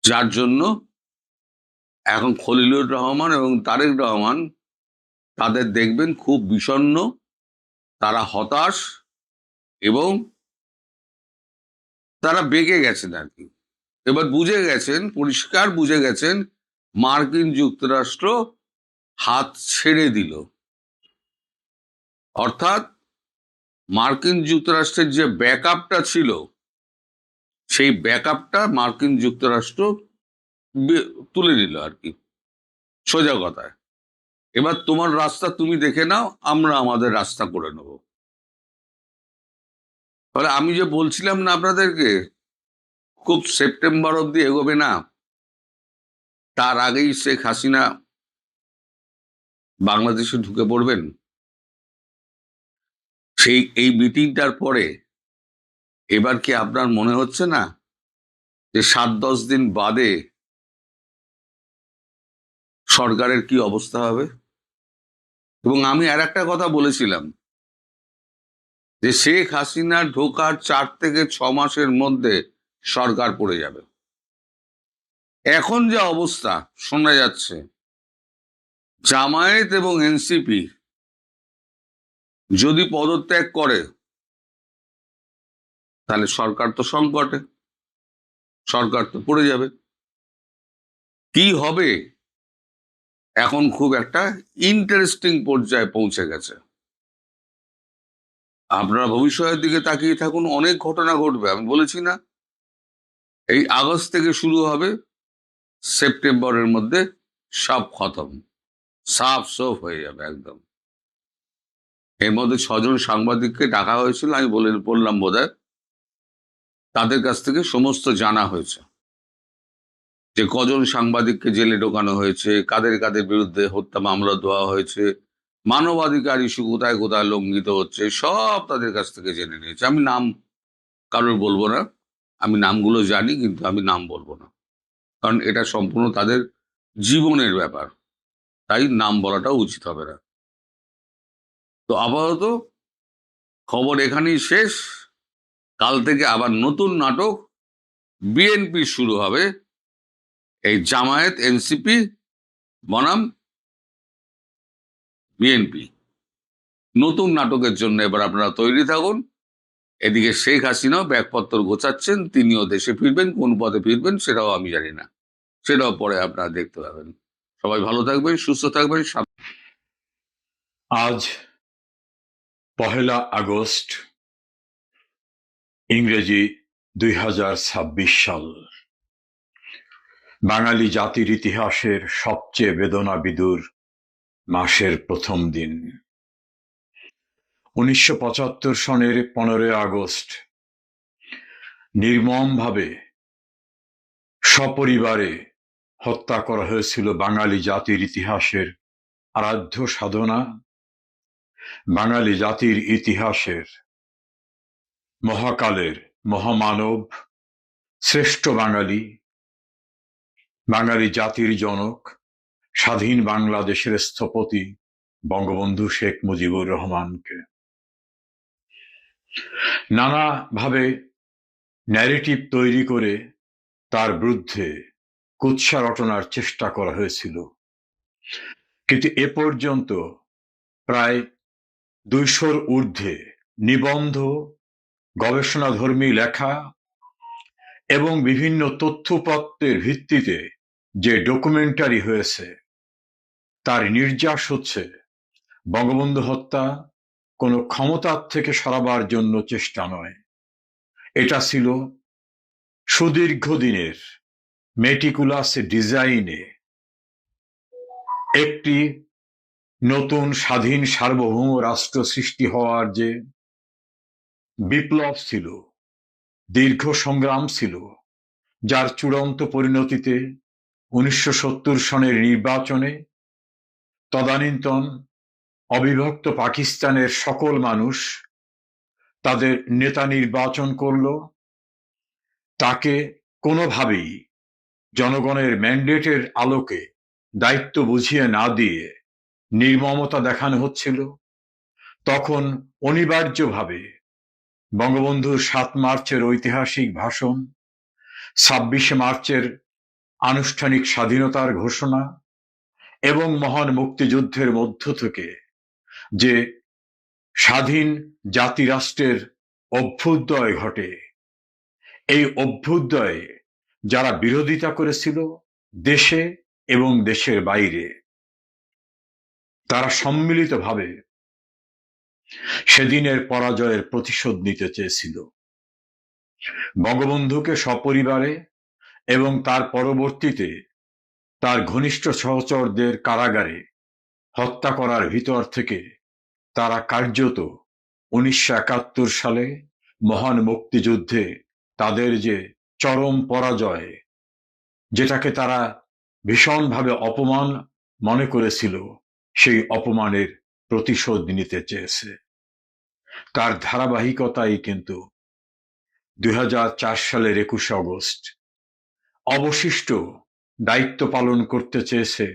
যার জন্য এখন খলিলুর রহমান এবং তারেক রহমান তাদের দেখবেন খুব বিষণ্ণ, তারা হতাশ এবং তারা বেঁকে গেছেন আর কি। এবার বুঝে গেছেন, পরিষ্কার বুঝে গেছেন মার্কিন যুক্তরাষ্ট্র হাত ছেড়ে দিল। অর্থাৎ মার্কিন যুক্তরাষ্ট্রের যে ব্যাকআপটা ছিল সেই ব্যাকআপটা মার্কিন যুক্তরাষ্ট্র তুলে নিল আর কি, সোজা কথায়। এবার তোমার রাস্তা তুমি দেখে নাও, আমরা আমাদের রাস্তা করে নেব। তাহলে আমি যে বলছিলাম না আপনাদেরকে খুব সেপ্টেম্বর অব্দি এগোবে না, তার আগেই শেখ হাসিনা বাংলাদেশে ঢুকে পড়বেন, সেই এই মিটিংটার পরে এবার কি আপনার মনে হচ্ছে না যে 7-10 দিন বাদে সরকারের কি অবস্থা হবে? এবং আমি আর একটা কথা বলেছিলাম যে শেখ হাসিনা ঢোকার 4 থেকে 6 মাসের মধ্যে সরকার পড়ে যাবে। এখন যে অবস্থা শোনা যাচ্ছে, জামায়াত এবং এনসিপি যদি পদত্যাগ করে তাহলে সরকার তো সংকটে, সরকার তো পড়ে যাবে। কি হবে এখন খুব একটা ইন্টারেস্টিং পর্যায়ে পৌঁছে গেছে। আপনারা ভবিষ্যতের দিকে তাকিয়ে থাকুন, অনেক ঘটনা ঘটবে। আমি বলেছি না, এই আগস্ট থেকে শুরু হবে, সেপ্টেম্বরের মধ্যে সব খতম, সাফ সফ হয়ে যাবে একদম। এর মধ্যে 6জন সাংবাদিককে ডাকা হয়েছিল, আমি বললাম বোধহয়, তাদের কাছ থেকে সমস্ত জানা হয়েছে যে কজন সাংবাদিককে জেলে ঢোকানো হয়েছে, কাদের কাদের বিরুদ্ধে হত্যা মামলা দেওয়া হয়েছে, মানবাধিকার ইস্যু কোথায় কোথায় লঙ্ঘিত হচ্ছে, সব তাদের কাছ থেকে জেনে নিয়েছে। আমি নাম কারোর বলবো না, আমি নামগুলো জানি কিন্তু আমি নাম বলবো না, কারণ এটা সম্পূর্ণ তাদের জীবনের ব্যাপার, তাই নাম বলাটা উচিত হবে না। তো আপাতত খবর এখানেই শেষ। কাল থেকে আবার নতুন নাটক, বিএনপি শুরু হবে, এই জামায়াত এনসিপি বনাম বিএনপি। নতুন নাটকের জন্য এবার আপনারা তৈরি থাকুন। এদিকে শেখ হাসিনাও ব্যাগপত্র গোছাচ্ছেন, তিনিও দেশে ফিরবেন, কোন পথে ফিরবেন সেটাও আমি জানি না, সেটাও পরে আপনারা দেখতে পাবেন। সবাই ভালো থাকবেন, সুস্থ থাকবেন। আজ 1 আগস্ট, ইংরেজি 2026 সাল। বাঙালি জাতির ইতিহাসের সবচেয়ে বেদনাবিধুর মাসের প্রথম দিন। 1975 সনের 15 আগস্ট নির্মমভাবে সপরিবারে হত্যা করা হয়েছিল বাঙালি জাতির ইতিহাসের আরাধ্য সাধনা, বাঙালি জাতির ইতিহাসের মহাকালের মহামানব, শ্রেষ্ঠ বাঙালি, বাঙালি জাতির জনক, স্বাধীন বাংলাদেশের স্থপতি বঙ্গবন্ধু শেখ মুজিবুর রহমানকে নানাভাবে ন্যারেটিভ তৈরি করে তার বিরুদ্ধে কুৎসা রটনার চেষ্টা করা হয়েছিল, কিন্তু এ পর্যন্ত প্রায় 200-র ঊর্ধ্বে নিবন্ধ, গবেষণাধর্মী লেখা এবং বিভিন্ন তথ্যপত্রের ভিত্তিতে যে ডকুমেন্টারি হয়েছে, তার নির্যাস হচ্ছে বঙ্গবন্ধু হত্যা কোনো ক্ষমতার থেকে সরাবার জন্য চেষ্টা নয়। এটা ছিল সুদীর্ঘ দিনের মেটিকুলাস ডিজাইনে একটি নতুন স্বাধীন সার্বভৌম রাষ্ট্র সৃষ্টি হওয়ার যে বিপ্লব ছিল, দীর্ঘ সংগ্রাম ছিল, যার চূড়ান্ত পরিণতিতে 1970 সনের নির্বাচনে তদানীন্তন অবিভক্ত পাকিস্তানের সকল মানুষ তাদের নেতা নির্বাচন করল। তাকে কোনোভাবেই জনগণের ম্যান্ডেটের আলোকে দায়িত্ব বুঝিয়ে না দিয়ে নির্মমতা দেখানো হচ্ছিল। তখন অনিবার্যভাবে বঙ্গবন্ধুর 7 মার্চের ঐতিহাসিক ভাষণ, 26 মার্চের আনুষ্ঠানিক স্বাধীনতার ঘোষণা এবং মহান মুক্তিযুদ্ধের মধ্য থেকে যে স্বাধীন জাতিরাষ্ট্রের অভ্যুদয় ঘটে, এই অভ্যুদয়ে যারা বিরোধিতা করেছিল দেশে এবং দেশের বাইরে, তারা সম্মিলিতভাবে সেদিনের পরাজয়ের প্রতিশোধ নিতে চেয়েছিল। বঙ্গবন্ধুকে সপরিবারে এবং তার পরবর্তীতে তার ঘনিষ্ঠ সহচরদের কারাগারে হত্যা করার ভিতর থেকে তারা কার্যত 1971 সালে মহান মুক্তিযুদ্ধে তাদের যে চরম পরাজয়, যেটাকে তারা ভীষণভাবে অপমান মনে করেছিল, সেই অপমানের প্রতিশোধ নিতে চেয়েছে। তার ধারাবাহিকতাই কিন্তু 2004 সালের 21 আগস্ট অবশিষ্ট দায়িত্ব পালন করতে চেয়েছে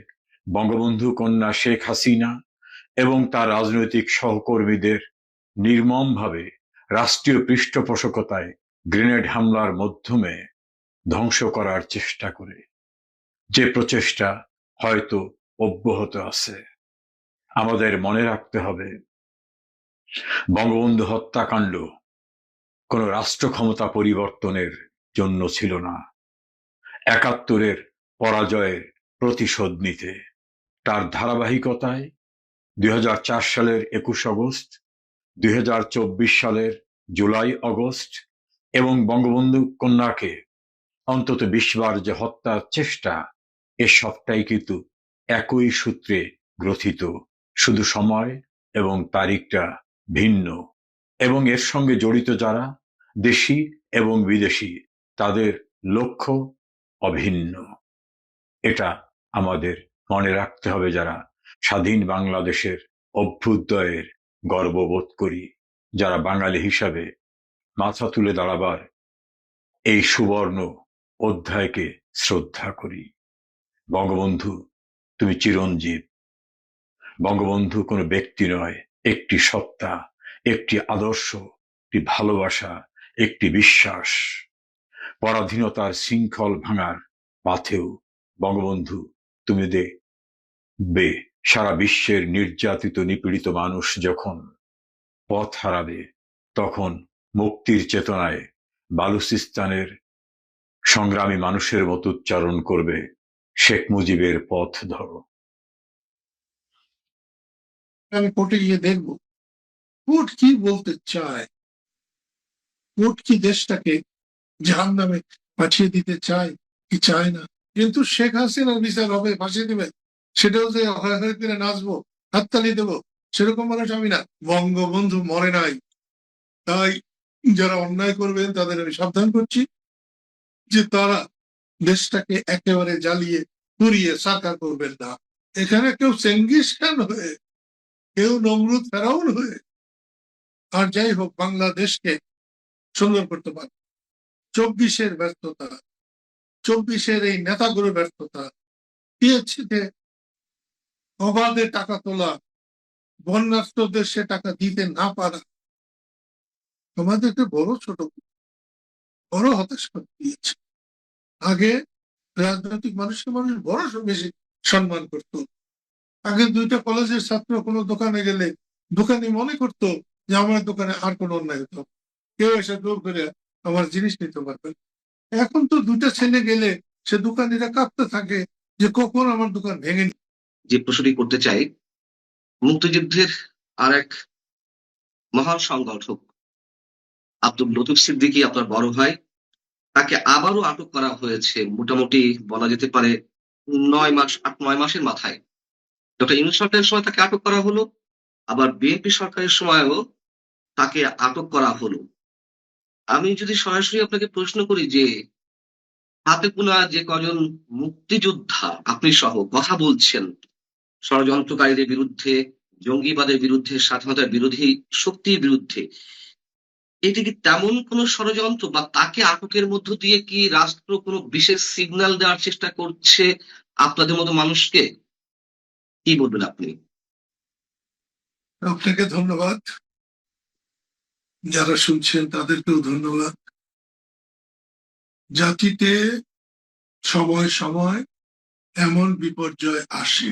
বঙ্গবন্ধু কন্যা শেখ হাসিনা এবং তার রাজনৈতিক সহকর্মীদের নির্মমভাবে রাষ্ট্রীয় পৃষ্ঠপোষকতায় গ্রেনেড হামলার মাধ্যমে ধ্বংস করার চেষ্টা করে, যে প্রচেষ্টা হয়তো অব্যাহত আছে। আমাদের মনে রাখতে হবে, বঙ্গবন্ধু হত্যাকাণ্ড কোনো রাষ্ট্র ক্ষমতা পরিবর্তনের জন্য ছিল না, 71-এর পরাজয়ের প্রতিশোধ নিতে। তার ধারাবাহিকতায় 2004 সালের 21 আগস্ট, 2024 সালের জুলাই আগস্ট এবং বঙ্গবন্ধু কন্যাকে অন্তত 20 বার যে হত্যার চেষ্টা, এ সবটাই কিন্তু একই সূত্রে গ্রথিত, শুধু সময় এবং তারিখটা ভিন্ন। এবং এর সঙ্গে জড়িত যারা, দেশি এবং বিদেশি, তাদের লক্ষ্য অভিন্ন। এটা আমাদের মনে রাখতে হবে, যারা স্বাধীন বাংলাদেশের অভ্যুদয়ের গর্ববোধ করি, যারা বাঙালি হিসাবে মাথা তুলে দাঁড়াবার এই সুবর্ণ অধ্যায়কে শ্রদ্ধা করি। বঙ্গবন্ধু, তুমি চিরঞ্জীব। বঙ্গবন্ধু কোনো ব্যক্তি নয়, একটি সত্তা, একটি আদর্শ, একটি ভালোবাসা, একটি বিশ্বাস। পরাধীনতার শৃঙ্খল ভাঙার পাথেও বঙ্গবন্ধু তুমি দেখবে সারা বিশ্বের নির্যাতিত নিপীড়িত মানুষ যখন পথ হারাবে, তখন মুক্তির চেতনায় বালুচিস্তানের সংগ্রামী মানুষের মতো উচ্চারণ করবে, শেখ মুজিবের পথ ধরো। আমি কোর্টে গিয়ে দেখবো কোর্ট কি বলতে চায়, কোর্ট কি দেশটাকে জাহান্নামে পাঠিয়ে দিতে চায় কি চায় না। কিন্তু শেখ হাসিনার বিচার হবে, ফাঁসিয়ে দিবে, সেটাও যে হয়ে করে নাচবো, হাততালি দেবো, সেরকম মানুষ আমি না। বঙ্গবন্ধু মরে নাই, তাই যারা অন্যায় করবেন তাদের আমি সাবধান করছি যে তারা দেশটাকে একেবারে জ্বালিয়ে পুড়িয়ে সাকার করবেন না। এখানে কেউ চেঙ্গিস খান হয়ে, কেউ নমরুদ ফেরাউন হয়ে আর যাই হোক বাংলাদেশকে সুন্দর করতে পারে। 24-এর ব্যর্থতা, 24-এর এই নেতাগুলোর ব্যর্থতা, পিএইচসিতে অবাধে টাকা তোলা, বন্যার্থদের সে টাকা দিতে না পারা, তোমাদেরকে বড় ছোট বড় হতাশ করে দিয়েছে। আগে রাজনৈতিক মানুষকে মানুষ বড় বেশি সম্মান করত। আগে 2টা কলেজের ছাত্র কোনো দোকানে গেলে দোকানি মনে করতো যে আমার দোকানে আর কোনো অন্যায় হতো, কেউ এসে জোর করে আমার জিনিস নিতে পারবে। এখন তো 2টা ছেলে গেলে সে দোকানিরা কাঁপতে থাকে যে কখন আমার দোকান ভেঙে। যে প্রশ্নটি করতে চাই, মুক্তিযুদ্ধের আর এক মহান সংগঠক আব্দুল লতিফ সিদ্দিকী, আপনার বড় ভাই, তাকে আবারও আটক করা হয়েছে। মোটামুটি বলা যেতে পারে 9 মাসের মাথায় ডক্টর ইউনূস সরকারের সময় তাকে আটক করা হলো, আবার বিএনপি সরকারের সময়ও তাকে আটক করা হলো। আমি যদি সরাসরি আপনাকে প্রশ্ন করি যে হাতে গোনা যে কজন মুক্তিযোদ্ধা আপনি সহ কথা বলছেন ষড়যন্ত্রকারীদের বিরুদ্ধে, জঙ্গিবাদের বিরুদ্ধে, স্বাধীনতার বিরোধী শক্তির বিরুদ্ধে, এটি কি তেমন কোনো ষড়যন্ত্র, বা তাকে আটকের মধ্য দিয়ে কি রাষ্ট্র কোনো বিশেষ সিগন্যাল দেওয়ার চেষ্টা করছে আপনাদের মতো মানুষকে? কি বলবেন আপনি? আপনাকে ধন্যবাদ, যারা শুনছেন তাদেরকেও ধন্যবাদ। জাতিতে সময় সময় এমন বিপর্যয় আসে,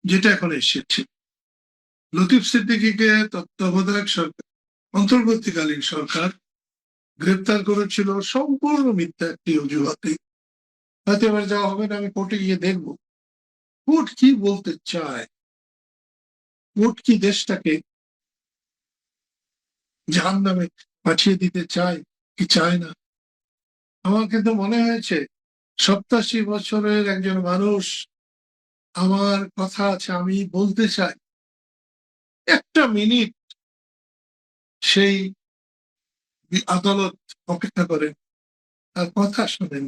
যেটা এখন এসেছে। লতিফ সিদ্দিকীকে তত্ত্বাবধায়ক সরকার, অন্তর্বর্তীকালীন সরকার গ্রেপ্তার করেছিল সম্পূর্ণ মিথ্যা একটি অজুহাতে। হয়তো এবার যাওয়া হবে না, আমি কোর্টে গিয়ে দেখবো কোর্ট কি বলতে চায়, কোর্ট কি দেশটাকে জাহান্নামে পাঠিয়ে দিতে চায় কি চায় না। আমার কিন্তু মনে হয়েছে 87 বছরের একজন মানুষ, আমার কথা আছে, আমি বলতে চাই, একটা মিনিট সেই আদালত অপেক্ষা করেন, তার কথা শোনেন।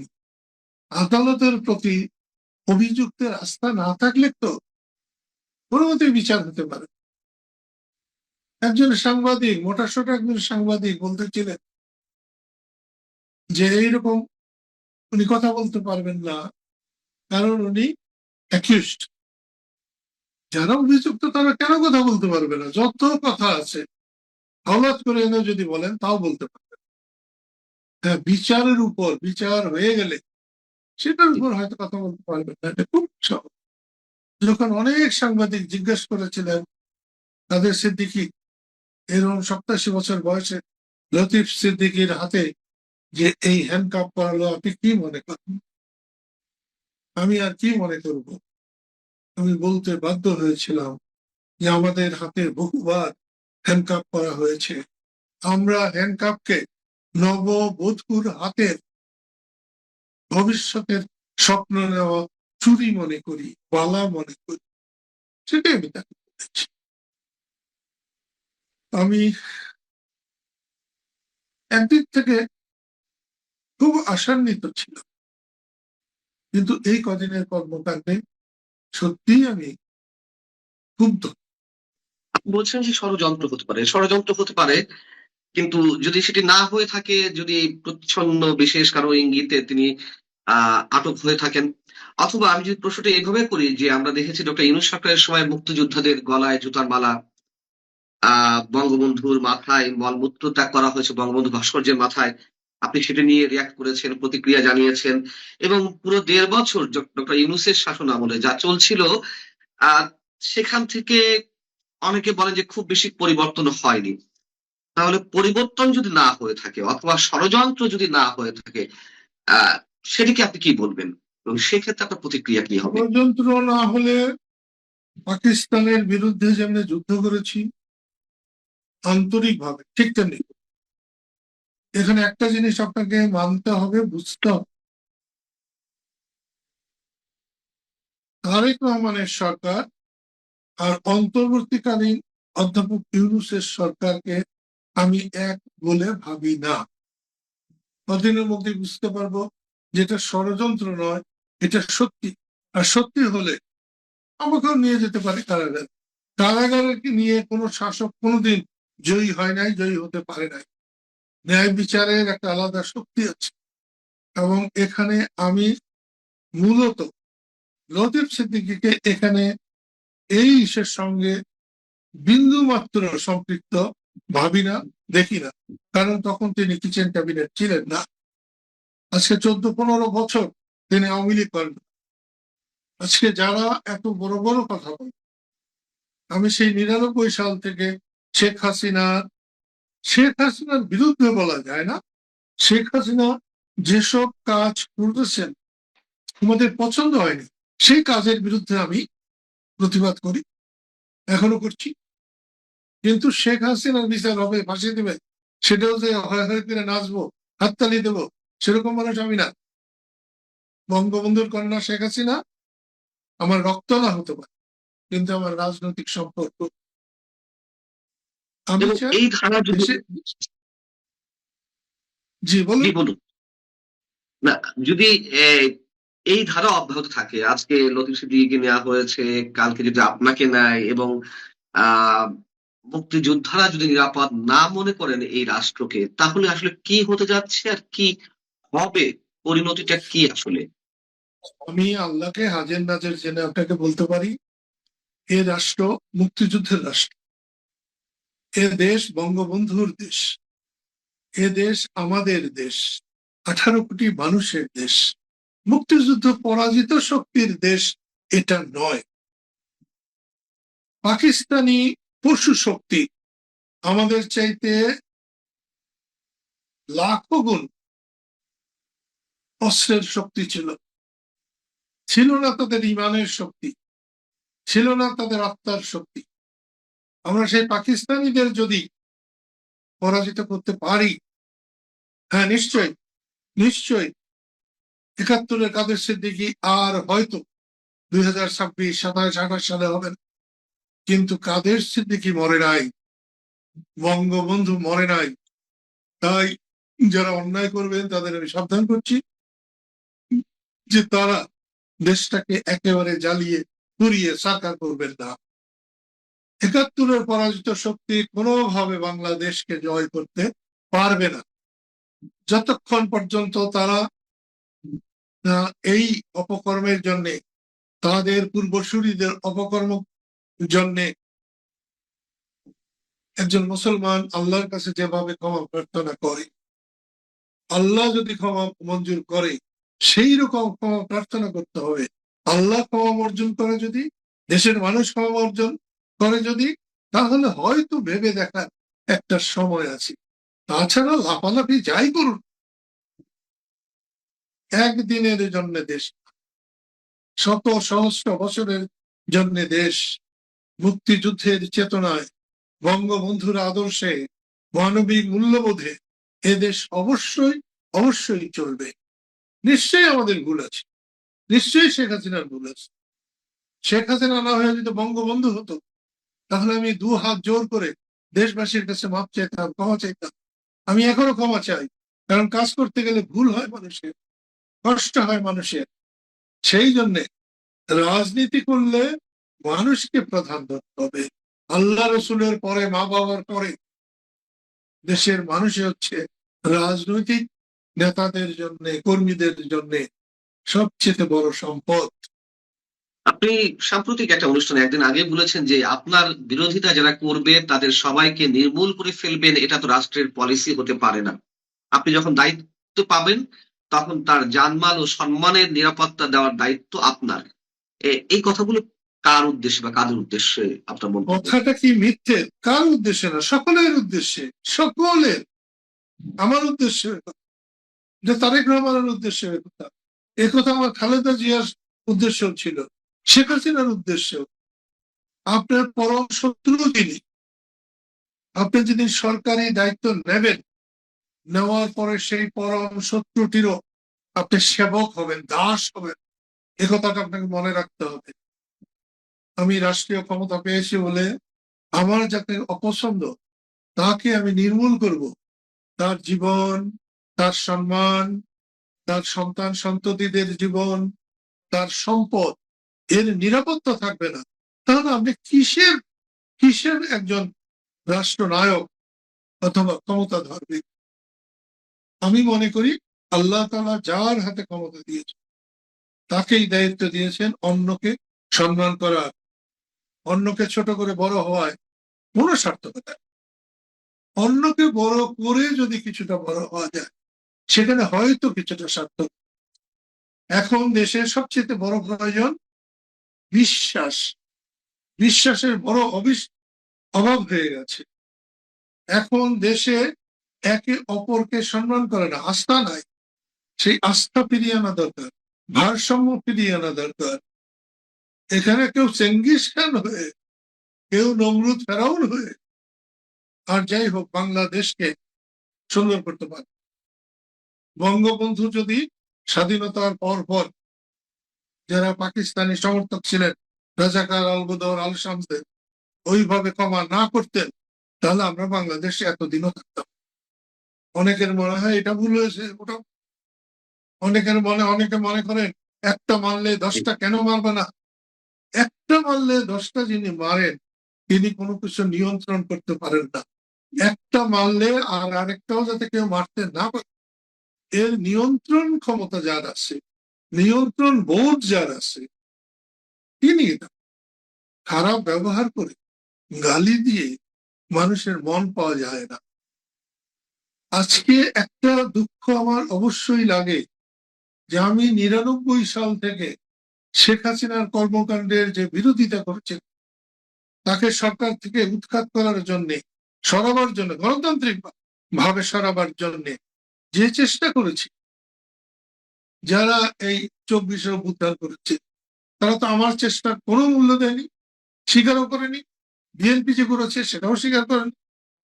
আদালতের প্রতি অভিযুক্তের আস্থা না থাকলে তো কোনো মতেই বিচার হতে পারে। একজন সাংবাদিক, মোটাসোটা একজন সাংবাদিক বলতেছিলেন যে এইরকম উনি কথা বলতে পারবেন না, কারণ উনি অ্যাকিউজড। যারা অভিযুক্ত তারা কেন কথা বলতে পারবে না? যত কথা আছে হঠাৎ করে এনে যদি বলেন তাও বলতে পারবেন। হ্যাঁ, বিচারের উপর, বিচার হয়ে গেলে সেটার উপর হয়তো কথা বলতে পারবেন না, এটা খুব সহজ। যখন অনেক সাংবাদিক জিজ্ঞেস করেছিলেন তাদের সিদ্দিকী, এরকম 87 বছর বয়সে লতিফ সিদ্দিকীর হাতে যে এই হ্যান্ডকাপ করালো, আপনি কি মনে করেন? আমি আর কি মনে করবো? আমি বলতে বাধ্য হয়েছিলাম যে আমাদের হাতে বহুবার হ্যান্ডকাপ করা হয়েছে। আমরা হ্যান্ডকাপকে নববধূর হাতের ভবিষ্যতের স্বপ্ন নেওয়া চুরি মনে করি, বালা মনে করি। সেটাই আমি তাকে বলেছি। আমি একদিক থেকে খুব আশান্বিত ছিলাম, কিন্তু এই কদিনের কর্মকাণ্ডে সত্যিই আমি ক্ষুব্ধ। আপনি বলছেন যে ষড়যন্ত্র হতে পারে, কিন্তু যদি সেটি না হয়ে থাকে, যদি প্রচ্ছন্ন বিশেষ কারো ইঙ্গিতে তিনি আটক হয়ে থাকেন, অথবা আমি যদি প্রশ্নটা এইভাবে করি যে আমরা দেখেছি ডক্টর ইউনূস সরকারের সময় মুক্তিযোদ্ধাদের গলায় জুতার মালা, বঙ্গবন্ধুর মাথায় মলমূত্র ত্যাগ করা হয়েছে বঙ্গবন্ধু ভাস্কর্যের মাথায়। আপনি সেটা নিয়ে রিঅ্যাক্ট করেছেন, প্রতিক্রিয়া জানিয়েছেন, এবং পুরো ১.৫ বছর ডক্টর ইউনূসের শাসন আমলে যা চলছিল, আ সেখান থেকে অনেকে বলেন যে খুব বেশি পরিবর্তন হয়নি। তাহলে পরিবর্তন যদি না হয়ে থাকে অথবা ষড়যন্ত্র যদি না হয়ে থাকে, আ সেটিকে আপনি কি বলবেন? এবং সেক্ষেত্রে আপনার প্রতিক্রিয়া কি হবে? ষড়যন্ত্র না হলে পাকিস্তানের বিরুদ্ধে যেমনি যুদ্ধ করেছি আন্তরিকভাবে, ঠিক তেমনি এখানে একটা জিনিস আপনাকে মানতে হবে, বুঝতে হবে। তারেক রহমানের সরকার আর অন্তর্বর্তীকালীন অধ্যাপক ইউনূসের সরকারকে আমি এক বলে ভাবি না। কদিনের মধ্যে বুঝতে পারবো যেটা ষড়যন্ত্র নয়, এটা সত্যি। আর সত্যি হলে আমাকেও নিয়ে যেতে পারে কারাগারে। কারাগারে নিয়ে কোনো শাসক কোনোদিন জয়ী হয় নাই, জয়ী হতে পারে নাই। ন্যায় বিচারের একটা আলাদা শক্তি আছে, এবং এখানে আমি মূলত লতিফ সিদ্দিকীকে এখানে এই ইস্যুর সঙ্গে বিন্দু মাত্র সম্পৃক্ত ভাবি না, দেখি না। কারণ তখন তিনি কিচেন ক্যাবিনেট ছিলেন না। আজকে ১৪-১৫ বছর তিনি আওয়ামী লীগ করেন। আজকে যারা এত বড় বড় কথা বলে, আমি সেই ৯৯ সাল থেকে শেখ হাসিনার বিরুদ্ধে বলা যায় না। শেখ হাসিনা যেসব কাজ করতেছেন আমাদের পছন্দ হয়নি, সেই কাজের বিরুদ্ধে আমি প্রতিবাদ করি, এখনো করছি। কিন্তু শেখ হাসিনার বিচার হবে, ফাঁসি দেবে, সেটাও যে হয়ে করে নাচবো, হাততালি দেবো, সেরকম মানুষ আমি না। বঙ্গবন্ধুর কন্যা শেখ হাসিনা আমার রক্ত না হতে পারে, কিন্তু আমার রাজনৈতিক সম্পর্ক। আমি এবং চাই এই ধারা যদি দেশে। জি বলুন। জি বলুন। না, যদি এ এই ধারা অব্যাহত থাকে, আজকে লতিফ সিদ্দিকীকে নেওয়া হয়েছে, কালকে যদি আপনাকে নেয়, এবং আ মুক্তিযোদ্ধারা যদি নিরাপদ না মনে করেন এই রাষ্ট্রকে, তাহলে আসলে কি হতে যাচ্ছে আর কি হবে? পরিণতিটা কি আসলে? আমি আল্লাহকে হাজের নাজের জেনে আপনাকে বলতে পারি, এ রাষ্ট্র মুক্তিযুদ্ধের রাষ্ট্র। এ দেশ বঙ্গবন্ধুর দেশ। এ দেশ আমাদের দেশ, 18 কোটি মানুষের দেশ। মুক্তিযুদ্ধ পরাজিত শক্তির দেশ এটা নয়। পাকিস্তানি পশু শক্তি আমাদের চাইতে লাখো গুণ অস্ত্রের শক্তি ছিল। ছিল না তাদের ইমানের শক্তি, ছিল না তাদের আত্মার শক্তি। আমরা সেই পাকিস্তানিদের যদি পরাজিত করতে পারি, হ্যাঁ নিশ্চয়ই, নিশ্চয়ই ৭১-এর কাদের সিদ্দিকী আর হয়তো ২০২৬, ২৭, ২৮ সালে হবেন। কিন্তু কাদের সিদ্দিকী মরে নাই, বঙ্গবন্ধু মরে নাই। তাই যারা অন্যায় করবেন তাদের আমি সাবধান করছি যে তারা দেশটাকে একেবারে জ্বালিয়ে পুড়িয়ে সাকার করবেন না। ৭১-এর পরাজিত শক্তি কোনোভাবে বাংলাদেশকে জয় করতে পারবে না, যতক্ষণ পর্যন্ত তারা এই অপকর্মের জন্য, তাদের পূর্বসূরীদের অপকর্ম জন্য একজন মুসলমান আল্লাহর কাছে যেভাবে ক্ষমা প্রার্থনা করে, আল্লাহ যদি ক্ষমা মঞ্জুর করে সেই রকম ক্ষমা প্রার্থনা করতে হবে। আল্লাহ ক্ষমা অর্জন করে যদি, দেশের মানুষ ক্ষমা অর্জন করে যদি, তাহলে হয়তো ভেবে দেখার একটা সময় আছে। তাছাড়া লাফালাফি যাই করুন, একদিনের জন্য দেশ, শত সহস্র বছরের জন্য দেশ, মুক্তিযুদ্ধের চেতনায়, বঙ্গবন্ধুর আদর্শে, মানবিক মূল্যবোধে এদেশ অবশ্যই অবশ্যই চলবে। নিশ্চয়ই আমাদের ভুল আছে, নিশ্চয়ই শেখ হাসিনার ভুল আছে। শেখ হাসিনা না হয়ে যদি বঙ্গবন্ধু হতো, তাহলে আমি দু হাত জোর করে দেশবাসীর কাছে মাপ চাইতাম, ক্ষমা চাইতাম। আমি এখনো ক্ষমা চাই, কারণ কাজ করতে গেলে ভুল হয় মানুষের, কষ্ট হয় মানুষের। সেই জন্যে রাজনীতি করলে মানুষকে প্রাধান্য দিতে হবে। আল্লাহ রসুলের পরে, মা বাবার পরে দেশের মানুষই হচ্ছে রাজনৈতিক নেতাদের জন্য, কর্মীদের জন্য সবচেয়ে বড় সম্পদ। আপনি সাম্প্রতিক একটা অনুষ্ঠানে একদিন আগে বলেছেন যে আপনার বিরোধিতা যারা করবে তাদের সবাইকে নির্মূল করে ফেলবেন, এটা তো রাষ্ট্রের পলিসি হতে পারে না। আপনি যখন দায়িত্ব পাবেন তখন তার জানমাল ও সম্মানের নিরাপত্তা দেওয়ার দায়িত্ব আপনার। এই কথাগুলো কার উদ্দেশ্যে বা কাদের উদ্দেশ্যে আপনার মন্তব্য? কথাটা কি মিথ্যে? কার উদ্দেশ্যে না, সকলের উদ্দেশ্যে, সকলের। আমার উদ্দেশ্যে যে তারেক রহমানের উদ্দেশ্যে কথা, একথা আমার খালেদা জিয়ার উদ্দেশ্য ছিল, শেখ হাসিনার উদ্দেশ্য। আপনার পরম শত্রু যিনি, আপনি যেদিন সরকারি দায়িত্ব নেবেন, নেওয়ার পরে সেই পরম শত্রুটিরও আপনি সেবক হবেন, দাস হবেন, এ কথাটা আপনাকে মনে রাখতে হবে। আমি রাষ্ট্রীয় ক্ষমতা পেয়েছি বলে আমার যাকে অপছন্দ তাকে আমি নির্মূল করব, তার জীবন, তার সম্মান, তার সন্তান সন্ততিদের জীবন, তার সম্পদ, এর নিরাপত্তা থাকবে না, তাহলে আপনি কিসের কিসের একজন রাষ্ট্রনায়ক অথবা ক্ষমতা ধরবে? আমি মনে করি আল্লাহ তাআলা যার হাতে ক্ষমতা দিয়েছেন তাকেই দায়িত্ব দিয়েছেন অন্যকে সম্মান করার, অন্যকে ছোট করে বড় হওয়ায় কোনো সার্থকতা নেই। অন্যকে বড় করে যদি কিছুটা বড় হওয়া যায়, সেখানে হয়তো কিছুটা সার্থক। এখন দেশের সবচেয়ে বড় প্রয়োজন বিশ্বাস। বিশ্বাসের বড় অভাব হয়ে গেছে। এখন দেশে একে অপরকে সম্মান করে না, আস্থা নাই। সেই আস্থা ফিরিয়ে আনা দরকার, ভারসাম্য ফিরিয়ে আনা দরকার। এখানে কেউ চেঙ্গিস খান হয়ে, কেউ নমরুদ ফেরাউন হয়ে, আর যাই হোক বাংলাদেশকে সুন্দর করতে পারে। বঙ্গবন্ধু যদি স্বাধীনতার পর যারা পাকিস্তানি সমর্থক ছিলেন, রাজাকার, আলবদর, আল শামসদের, ওইভাবে ক্ষমা না করতেন, তাহলে আমরা বাংলাদেশে এতদিনও থাকতাম। অনেকের মনে হয় এটা ভুল হয়েছে, ওটা অনেকে মনে করেন একটা মারলে 10টা কেন মারবে না? একটা মারলে 10টা যিনি মারেন তিনি কোনো কিছু নিয়ন্ত্রণ করতে পারেন না। একটা মারলে আর আরেকটাও যাতে কেউ মারতে না পারে, এর নিয়ন্ত্রণ ক্ষমতা যার আছে, নিয়ন্ত্রণ বোধ যার আছে, তিনি এটা খারাপ ব্যবহার করে, গালি দিয়ে মানুষের মন পাওয়া যায় না। আজকে একটা দুঃখ আমার অবশ্যই লাগে যে আমি 99 সাল থেকে শেখ হাসিনার কর্মকাণ্ডের যে বিরোধিতা করছেন, তাকে সরকার থেকে উৎখাত করার জন্য, সরাবার জন্য, গণতান্ত্রিক ভাবে সরাবার জন্য যে চেষ্টা করেছি, যারা এই 24-এ অভ্যুত্থান করেছে, তারা তো আমার চেষ্টার কোনো মূল্য দেয়নি, স্বীকারও করেনি। বিএনপি যে করেছে সেটাও স্বীকার করেনি।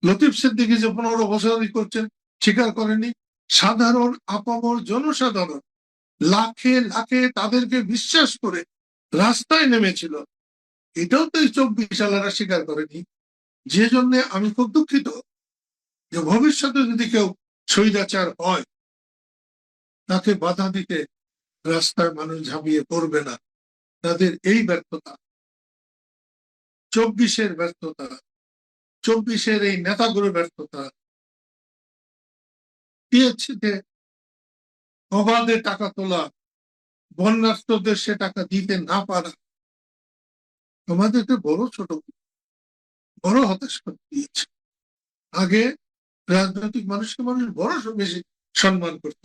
লতিফ সিদ্দিকী যে 15 বছর করছেন, স্বীকার করেনি। সাধারণ আপামর জনসাধারণ লাখে লাখে তাদেরকে বিশ্বাস করে রাস্তায় নেমেছিল, এটাও তো এই 24 সালেরা স্বীকার করেনি। যে জন্য আমি খুব দুঃখিত যে ভবিষ্যতে যদি কেউ স্বৈরাচার হয়, তাকে বাধা দিতে রাস্তায় মানুষ ঝাঁপিয়ে পড়বে না। তাদের এই ব্যর্থতা, 24-এর ব্যর্থতা, 24-এর এই নেতাগুলোর ব্যর্থতা, পিএইচসিতে অবাধে টাকা তোলা, বন্যার্থদের সে টাকা দিতে না পারা, আমাদেরকে বড় হতাশ করে দিয়েছে। আগে রাজনৈতিক মানুষকে মানুষ বড় বেশি সম্মান করত।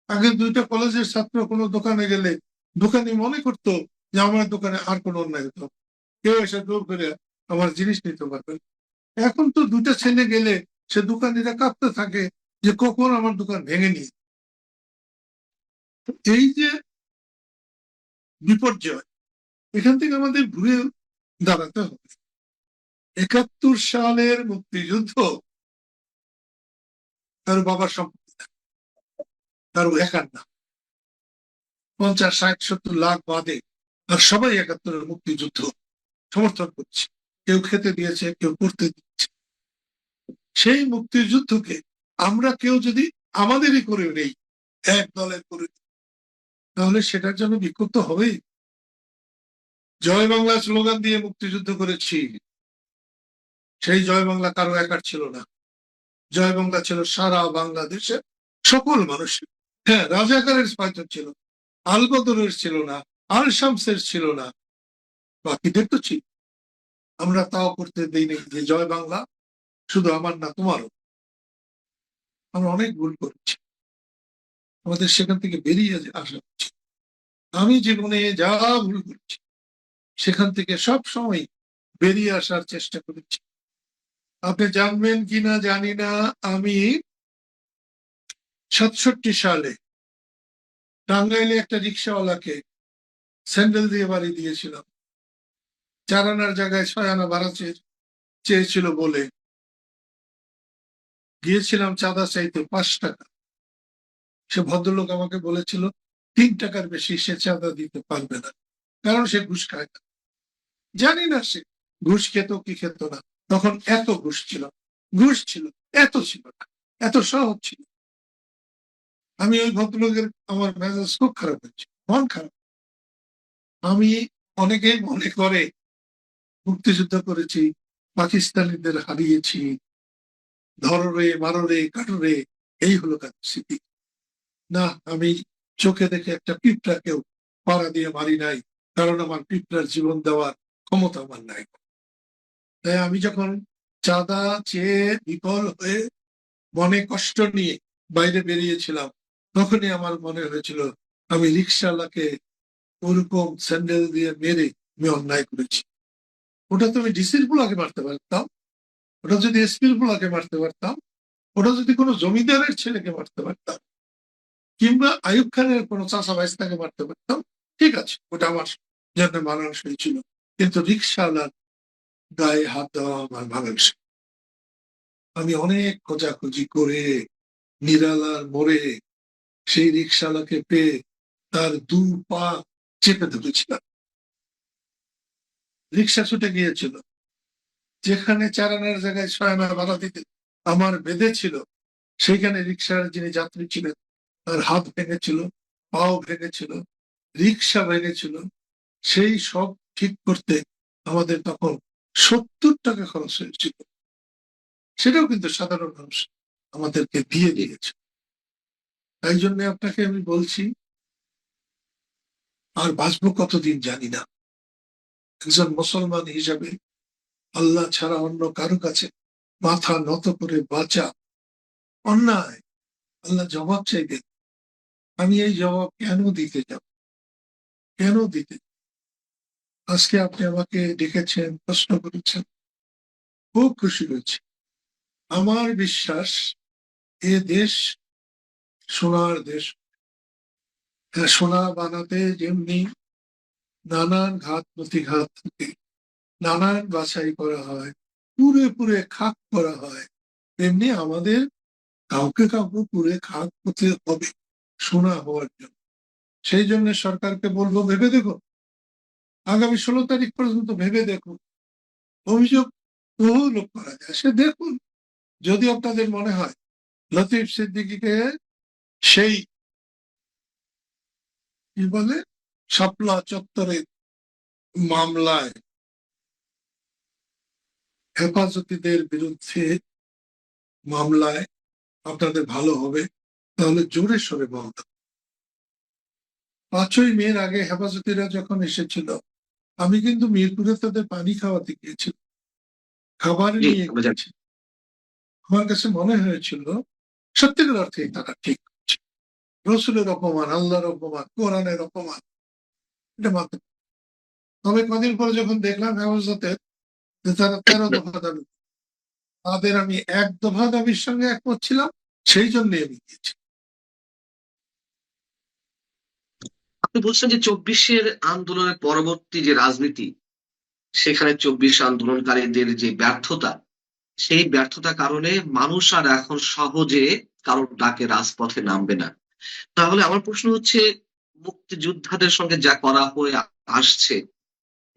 আগে 2টা কলেজের ছাত্র কোনো দোকানে গেলে দোকানি মনে করতো যে আমার দোকানে আর কোনো অন্যায় হতো, কেউ এসে জোর করে আমার জিনিস নিতে পারবেন। এখন তো 2টা ছেলে গেলে সে দোকানিরা কাঁপতে থাকে যে কখন আমার দোকান ভেঙে নিয়ে। এই যে বিপর্যয়, এখান থেকে আমাদের ঘুরে দাঁড়াতে হবে। 71 সালের মুক্তিযুদ্ধ কারো বাবার সম্পত্তি না, কারো একার না, 50, 60, 70 লাখ বাদে আর সবাই 71 মুক্তিযুদ্ধ সমর্থন করছে। কেউ খেতে দিয়েছে, কেউ পড়তে দিচ্ছে। সেই মুক্তিযুদ্ধকে আমরা কেউ যদি আমাদেরই করে নেই, এক দলের করে নেই, তাহলে সেটার জন্য বিক্ষুব্ধ তো হবেই। জয় বাংলা স্লোগান দিয়ে মুক্তিযুদ্ধ করেছি, সেই জয় বাংলা কারো একার ছিল না। জয় বাংলা ছিল সারা বাংলাদেশের সকল মানুষের। হ্যাঁ, রাজাকারের হয়তো ছিল, আল বদরের ছিল না, আল শামসের ছিল না, বাকিদের তো ছিল। আমরা তাও করতে দিই নাকি যে জয় বাংলা শুধু আমার না, তোমারও। আমরা অনেক ভুল করেছি, আমাদের সেখান থেকে বেরিয়ে আসা উচিত। আমি জীবনে যা ভুল করেছি সেখান থেকে সব সময় বেরিয়ে আসার চেষ্টা করেছি। আপনি জানবেন কিনা জানি না, আমি 67 সালে টাঙ্গাইলে একটা রিক্সাওয়ালাকে স্যান্ডেল দিয়ে বাড়ি দিয়েছিলাম। 4 আনার জায়গায় 6 আনা ভাড়া চেয়েছিল বলে গিয়েছিলাম চাঁদা চাইতে 5 টাকা। সে ভদ্রলোক আমাকে বলেছিল 3 টাকার বেশি সে চাঁদা দিতে পারবে না, কারণ সে ঘুষ খায় না। জানি না সে ঘুষ খেত কি খেত না, তখন এত ঘুষ ছিল, ঘুষ ছিল, এত ছিল না, এত সহজ ছিল। আমি ওই ভদ্রলোকের, আমার মেজাজ খুব খারাপ হয়েছে, মন খারাপ। আমি, অনেকেই মনে করে মুক্তিযুদ্ধ করেছি, পাকিস্তানিদের হারিয়েছি, ধররে মাররে কাটরে, এই হলো কাজ স্মৃতি। না, আমি চোখে দেখে একটা পিঁপড়াকেও পাড়া দিয়ে মারি নাই, কারণ আমার পিঁপড়ার জীবন দেওয়ার ক্ষমতা আমার নাই। তাই আমি যখন চাঁদা চেয়ে বিফল হয়ে মনে কষ্ট নিয়ে বাইরে বেরিয়েছিলাম, তখনই আমার মনে হয়েছিল আমি রিক্সাওয়ালাকে ওরকম স্যান্ডেল দিয়ে মেরে আমি অন্যায় করেছি। ওটা তো আমি ডিসির পোলাকে মারতে পারতাম, ওটা যদি এসপির পোলাকে মারতে পারতাম, ওটা যদি কোনো জমিদারের ছেলেকে মারতে পারতাম, কিংবা আইয়ুব খানের কোনো চাষা ভাইস্তাকে মারতে পারতাম, ঠিক আছে, ওটা আমার জন্য মানানসই ছিল। কিন্তু রিক্সাওয়ালার গায়ে হাত দেওয়া আমার মানানসই। আমি অনেক খোঁজাখুঁজি করে নিরালার মোড়ে সেই রিক্সাওয়ালাকে পেয়ে তার 2 পা চেপে ধরেছিলাম। রিক্সা ছুটে গিয়েছিল, যেখানে 4 আনার জায়গায় 6 আনা ভাড়া দিতে আমার বেঁধেছিল, সেইখানে রিক্সার যিনি যাত্রী ছিলেন তার হাত ভেঙেছিল, পাও ভেঙেছিল, রিক্সা ভেঙেছিল। সেই সব ঠিক করতে আমাদের তখন 70 টাকা খরচ হয়েছিল। সেটাও কিন্তু সাধারণ মানুষ আমাদেরকে দিয়ে দিয়েছে। তাই জন্য আপনাকে আমি বলছি, আর বাঁচবো কতদিন জানি না। একজন মুসলমান হিসাবে আল্লাহ ছাড়া অন্য কারো কাছে মাথা নত করে বাঁচা অন্যায়। আল্লাহ জবাব চাইবেন, আমি এই জবাব কেন দিতে যাব, কেন দিতে? আজকে আপনি আমাকে ডেকেছেন, প্রশ্ন করেছেন, খুব খুশি হয়েছে। আমার বিশ্বাস এ দেশ সোনার দেশ। সোনা বানাতে যেমনি নানান ঘাত প্রতিঘাত থেকে নানান বাছাই করা হয়, পুরে পুরে খাক করা হয়, তেমনি আমাদের কাউকে কাউকে পুরে খাক করতে হবে সোনা হওয়ার জন্য। সেই জন্য সরকারকে বলবো, ভেবে দেখো, আগামী 16 তারিখ পর্যন্ত ভেবে দেখুন। অভিযোগ বহু লোক করা যায়, সে দেখুন। যদি আপনাদের মনে হয় লতিফ সিদ্দিকীকে সেই কি বলে শাপলা চত্বরের মামলায় হেফাজতিদের বিরুদ্ধে মামলায় আপনাদের ভালো হবে, তাহলে জোরে সরে বলতে। 5ই মের আগে হেফাজতিরা যখন এসেছিল, আমি কিন্তু মিরপুরে তাদের পানি খাওয়াতে গিয়েছিলাম, খাবার নিয়ে গিয়েছি। আমার কাছে মনে হয়েছিল সত্যিকার অর্থে তারা ঠিক করছে। রসুলের অপমান, আল্লাহর অপমান, কোরআনের অপমান, এটা মানতে। তবে কদিন পরে যখন দেখলাম হেফাজতের যে তারা 13 দফা দাবি, তাদের আমি 1 দফা দাবির সঙ্গে একমত ছিলাম, সেই জন্যই আমি গিয়েছি। আপনি বলছেন যে 24-এর আন্দোলনের পরবর্তী যে রাজনীতি, সেখানে 24 আন্দোলনকারীদের যে ব্যর্থতা, সেই ব্যর্থতার কারণে মানুষ আর এখন সহজে কারোর ডাকে রাজপথে নামবে না। তাহলে আমার প্রশ্ন হচ্ছে, মুক্তিযোদ্ধাদের সঙ্গে যা করা হয়ে আসছে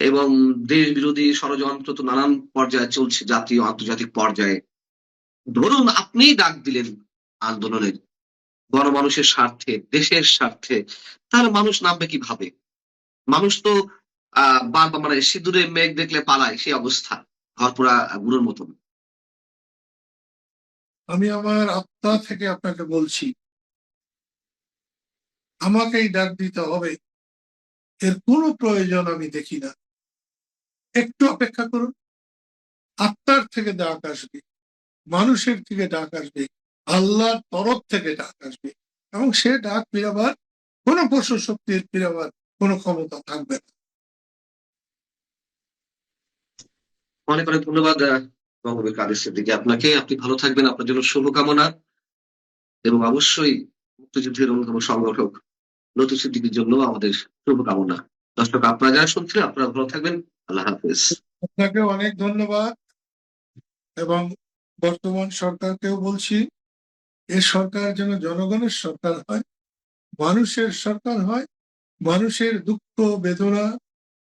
এবং দেশ বিরোধী ষড়যন্ত্র তো নানান পর্যায়ে চলছে, জাতীয় আন্তর্জাতিক পর্যায়ে। ধরুন আপনিই ডাক দিলেন আন্দোলনের, গণমানুষের স্বার্থে, দেশের স্বার্থে, তাহলে মানুষ নামবে কিভাবে? মানুষ তো বারবার মানে সিঁদুরে মেঘ দেখলে পালায়, সেই অবস্থা, ঘরপোড়া গুঁড়োর মতন। আমি আমার আত্মা থেকে আপনাকে বলছি, আমাকেই ডাক দিতে হবে এর কোনো প্রয়োজন আমি দেখি না। একটু অপেক্ষা করুন, আত্মার থেকে ডাক আসবে, মানুষের থেকে ডাক আসবে, আল্লাহর তরফ থেকে ডাক আসবে, এবং সে ডাক ফিরাবার কোনো পশু শক্তির ফিরাবার কোনো ক্ষমতা থাকবে না। অনেক অনেক ধন্যবাদ বঙ্গবীর কাদের সিদ্দিকী আপনাকে। আপনি ভালো থাকবেন, আপনার জন্য শুভকামনা, এবং অবশ্যই মুক্তিযুদ্ধের অন্যতম সংগঠক লতিফ সিদ্দিকীর জন্য আমাদের শুভকামনা। দর্শক, আপনারা যারা শুনছিলেন, আপনারা ভালো থাকবেন। আল্লাহ হাফেজ। আপনাকে অনেক ধন্যবাদ, এবং বর্তমান সরকারকেও বলছি, এ সরকার যেন জনগণের সরকার হয়, মানুষের সরকার হয়, মানুষের দুঃখ বেদনা,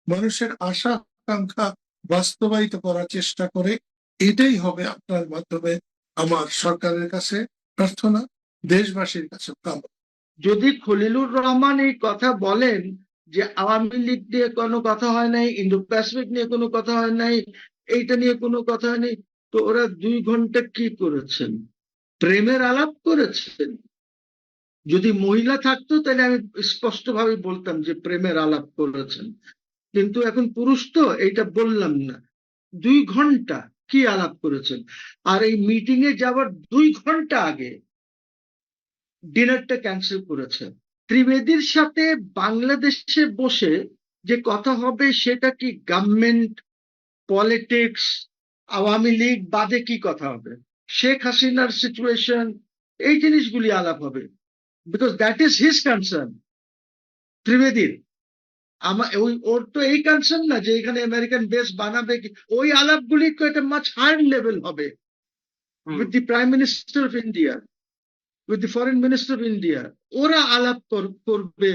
মানুষের আশা আকাঙ্ক্ষা বাস্তবায়িত করার চেষ্টা করে। এটাই হবে আপনার মাধ্যমে আমার সরকারের কাছে প্রার্থনা, দেশবাসীর কাছে কামনা। যদি খলিলুর রহমান এই কথা বলেন যে আওয়ামী লীগ নিয়ে কোনো কথা হয় নাই, ইন্দো প্যাসিফিক নিয়ে কোনো কথা হয় নাই, এইটা নিয়ে কোনো কথা হয়নি, তো ওরা 2 ঘন্টা কি করেছেন? প্রেমের আলাপ করেছেন। যদি মহিলা থাকতো তাহলে আমি স্পষ্টভাবে বলতাম যে প্রেমের আলাপ করেছেন, কিন্তু এখন পুরুষ তো এইটা বললাম না। 2 ঘন্টা কি আলাপ করেছেন? আর এই মিটিং এ যাওয়ার 2 ঘন্টা আগে ডিনারটা ক্যান্সেল করেছে। ত্রিবেদীর সাথে বাংলাদেশে বসে যে কথা হবে সেটা কি গভর্নমেন্ট, পলিটিক্স, আওয়ামী লীগ বাদে কি কথা হবে? শেখ হাসিনার সিচুয়েশন, এই জিনিসগুলি আলাপ হবে, because that is his concern. ত্রিবেদীর ওর তো এই কনসার্ন না যে এখানে আমেরিকান বেস বানাবে কি, ওই আলাপগুলি তো একটা মাচ হায়ার লেভেল হবে with the prime minister of India, with the foreign minister of India. ওরা আলাপ করবে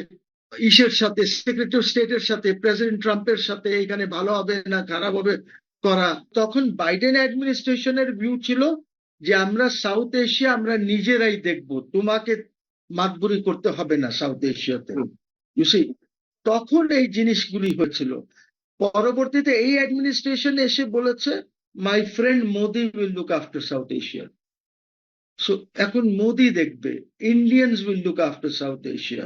ইসের সাথে, সেক্রেটারি অফ স্টেটের সাথে, প্রেসিডেন্ট ট্রাম্পের সাথে, এখানে ভালো হবে না খারাপ হবে করা। তখন বাইডেন অ্যাডমিনিস্ট্রেশনের ভিউ ছিল যে আমরা সাউথ এশিয়া আমরা নিজেরাই দেখব, তোমাকে মাতবুরি করতে হবে না সাউথ এশিয়াতে। ইউ সি, তখন এই জিনিসগুলি হয়েছিল। পরবর্তীতে এই অ্যাডমিনিস্ট্রেশন এসে বলেছে my friend Modi will look after south Asia. So এখন মোদি দেখবে, Indians will look after south Asia.